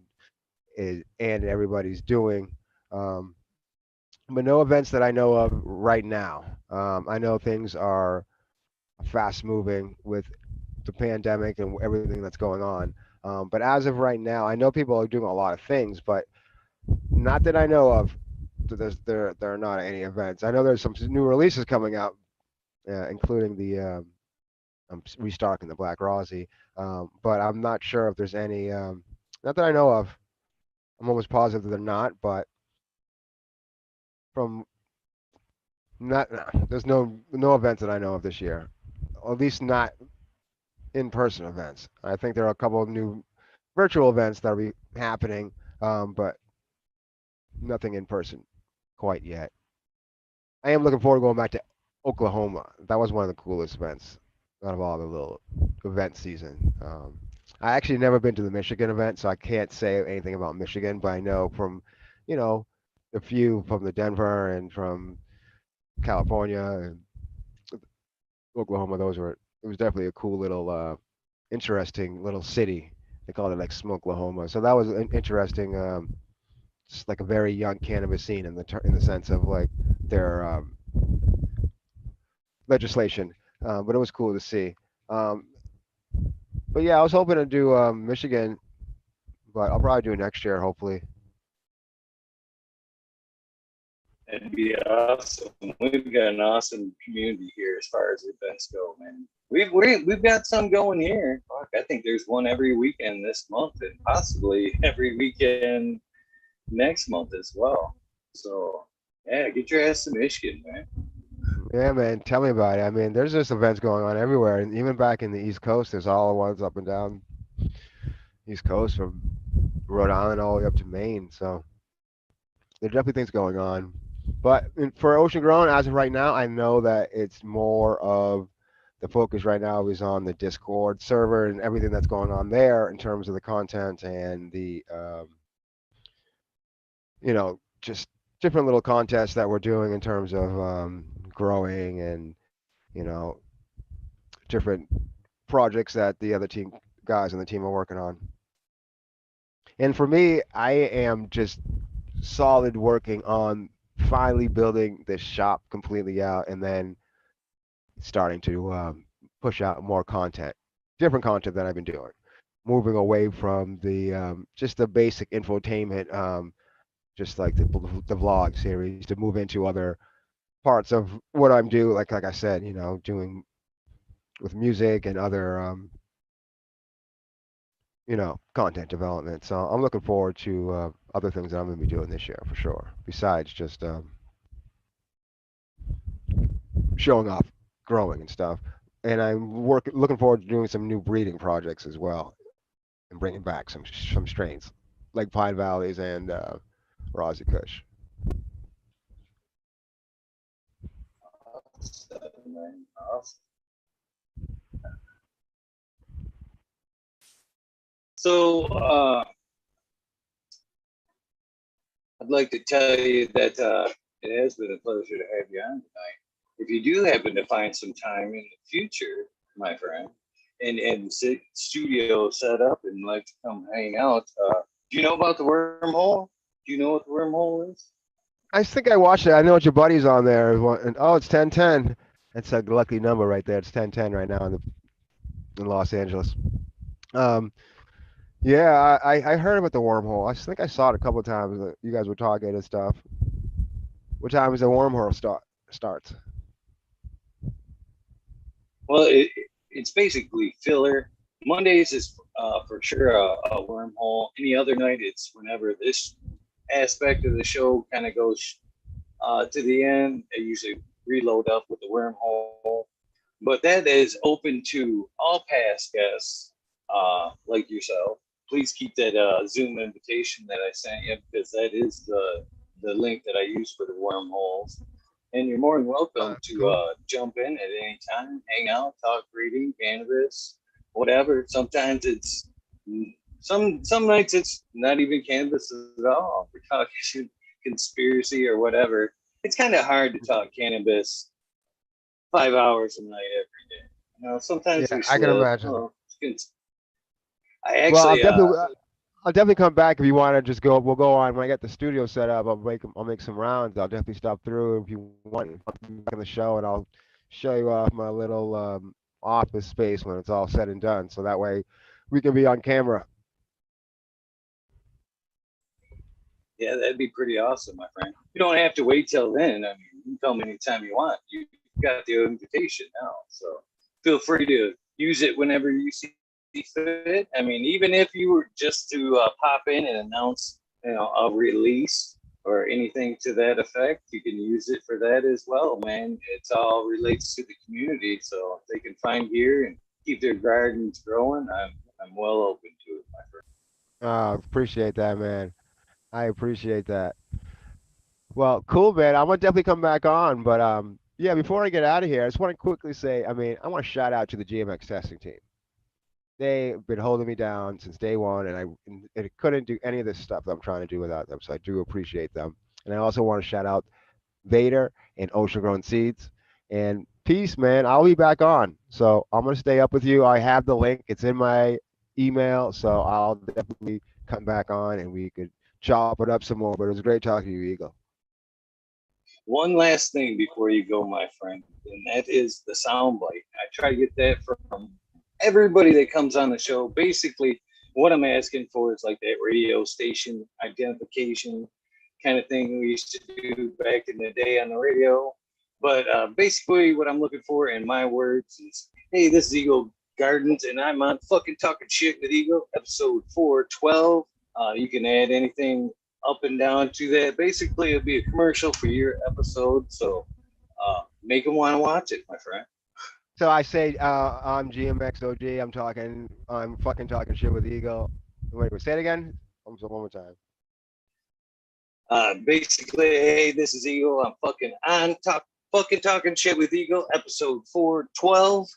is and everybody's doing. Um, but no events that I know of right now. I know things are fast moving with the pandemic and everything that's going on. But as of right now, I know people are doing a lot of things, but not that I know of. There are not any events. I know there's some new releases coming out, including the I'm restocking the Black Rosy, but I'm not sure if there's any. Not that I know of. I'm almost positive that they're not, but from not there's no events that I know of this year. Or at least not in-person events. I think there are a couple of new virtual events that will be happening, but nothing in person quite yet. I am looking forward to going back to Oklahoma. That was one of the coolest events out of all the little event season. I actually never been to the Michigan event, so I can't say anything about Michigan, but I know from, you know, the few from the Denver and from California and Oklahoma, it was definitely a cool little, interesting little city. They called it like Smokelahoma. So that was an interesting, just like a very young cannabis scene in the sense of like their legislation, but it was cool to see. Um, but yeah, I was hoping to do Michigan, but I'll probably do it next year, hopefully. It'd be awesome. We've got an awesome community here as far as events go, man. We've got some going here. Fuck, I think there's one every weekend this month, and possibly every weekend next month as well. So yeah, get your ass to Michigan, man. Yeah, man, tell me about it. I mean, there's just events going on everywhere, and even back in the East Coast, there's all the ones up and down East Coast from Rhode Island all the way up to Maine. So there's definitely things going on. But for Ocean Grown, as of right now, I know that it's more of the focus right now is on the Discord server and everything that's going on there in terms of the content and the just different little contests that we're doing in terms of growing and you know different projects that the other team guys on the team are working on. And for me, I am just solid working on finally building this shop completely out and then starting to push out more content, different content that I've been doing, moving away from the just the basic infotainment, just like the vlog series, to move into other parts of what I'm doing. Like I said, doing with music and other content development. So I'm looking forward to other things that I'm going to be doing this year for sure. Besides just showing off, growing and stuff. And looking forward to doing some new breeding projects as well, and bringing back some strains like Pine Valleys and Rosie Kush. Awesome, man. Awesome. So I'd like to tell you that it has been a pleasure to have you on tonight. If you do happen to find some time in the future, my friend, and studio set up and like to come hang out, do you know about the wormhole? Do you know what the wormhole is? I think I watched it. I know what your buddy's on there. And, oh, it's 1010. That's a lucky number right there. It's 1010 right now in Los Angeles. Um, yeah, I heard about the wormhole. I think I saw it a couple of times. You guys were talking and stuff. What time is the wormhole starts? Well, it's basically filler. Mondays is for sure a wormhole. Any other night, it's whenever this aspect of the show kind of goes to the end. I usually reload up with the wormhole, but that is open to all past guests like yourself. Please keep that Zoom invitation that I sent you because that is the link that I use for the wormholes. And you're more than welcome to Cool. jump in at any time, hang out, talk reading, cannabis, whatever. Sometimes it's some nights it's not even cannabis at all. We're talking conspiracy or whatever. it's kind of hard to talk cannabis 5 hours a night every day. Sometimes Yeah, we I can slip. imagine. Oh, I Well, actually, I'll definitely come back if you want to just go. We'll go on when I get the studio set up. I'll make some rounds. I'll definitely stop through if you want. I'll be back in the show and I'll show you off my little office space when it's all said and done. So that way we can be on camera. yeah, that'd be pretty awesome, my friend. You don't have to wait till then. I mean, you can come anytime you want. You got the invitation now, so feel free to use it whenever you see fit. I mean, even if you were just to pop in and announce, a release or anything to that effect, you can use it for that as well, man. It's all relates to the community, so if they can find gear and keep their gardens growing, I'm well open to it, my friend. Appreciate that, man. I appreciate that. Well, cool, man. I'm gonna definitely come back on, but yeah. Before I get out of here, I just want to quickly say, I mean, I want to shout out to the GMX testing team. They've been holding me down since day one, and I couldn't do any of this stuff that I'm trying to do without them. So I do appreciate them. And I also want to shout out Vader and Ocean Grown Seeds. And peace, man. I'll be back on. So I'm gonna stay up with you. I have the link. It's in my email, so I'll definitely come back on and we could chop it up some more. But it was great talking to you, Eagle. One last thing before you go, my friend, and that is the soundbite. I try to get that from everybody that comes on the show. Basically, what I'm asking for is like that radio station identification kind of thing we used to do back in the day on the radio. But basically, what I'm looking for, in my words, is hey, this is Eagle Gardens, and I'm on fucking talking shit with Eagle, episode 412. You can add anything up and down to that. Basically, it'll be a commercial for your episode, so make them want to watch it, my friend. So I say I'm Gmxog. I'm fucking talking shit with Eagle. Wait, say it again. One more time. Basically, hey, this is Eagle. I'm fucking talking shit with Eagle, episode 412.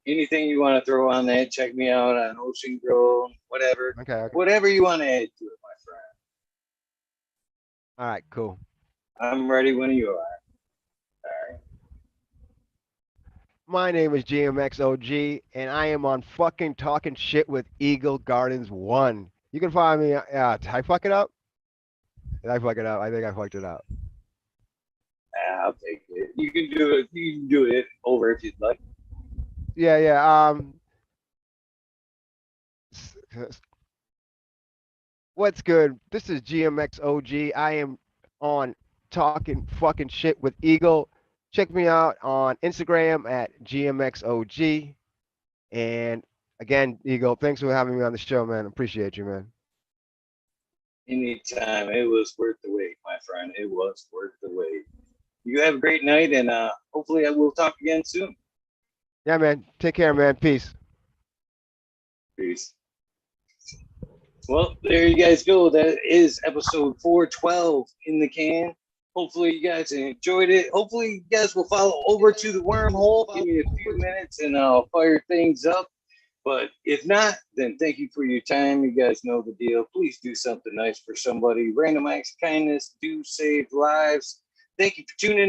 Anything you want to throw on that, check me out on Ocean Grove, whatever. Okay, okay. Whatever you want to add to it, my friend. All right, cool. I'm ready when you are. All right. My name is Gmxog, and I am on fucking talking shit with Eagle Gardens 1. You can find me. Did I fuck it up? Did I fuck it up? I think I fucked it up. I'll take it. You can do it. You can do it over if you'd like. Yeah, yeah. What's good? This is Gmxog. I am on talking fucking shit with Eagle. Check me out on Instagram at Gmxog. And again, Eagle, thanks for having me on the show, man. Appreciate you, man. Anytime. It was worth the wait, my friend. It was worth the wait. You have a great night, and hopefully I will talk again soon. Yeah, man. Take care, man. Peace. Peace. Well, there you guys go. That is episode 412 in the can. Hopefully you guys enjoyed it. Hopefully you guys will follow over to the wormhole. Give me a few minutes and I'll fire things up. But if not, then thank you for your time. You guys know the deal. Please do something nice for somebody. Random acts of kindness do save lives. Thank you for tuning in.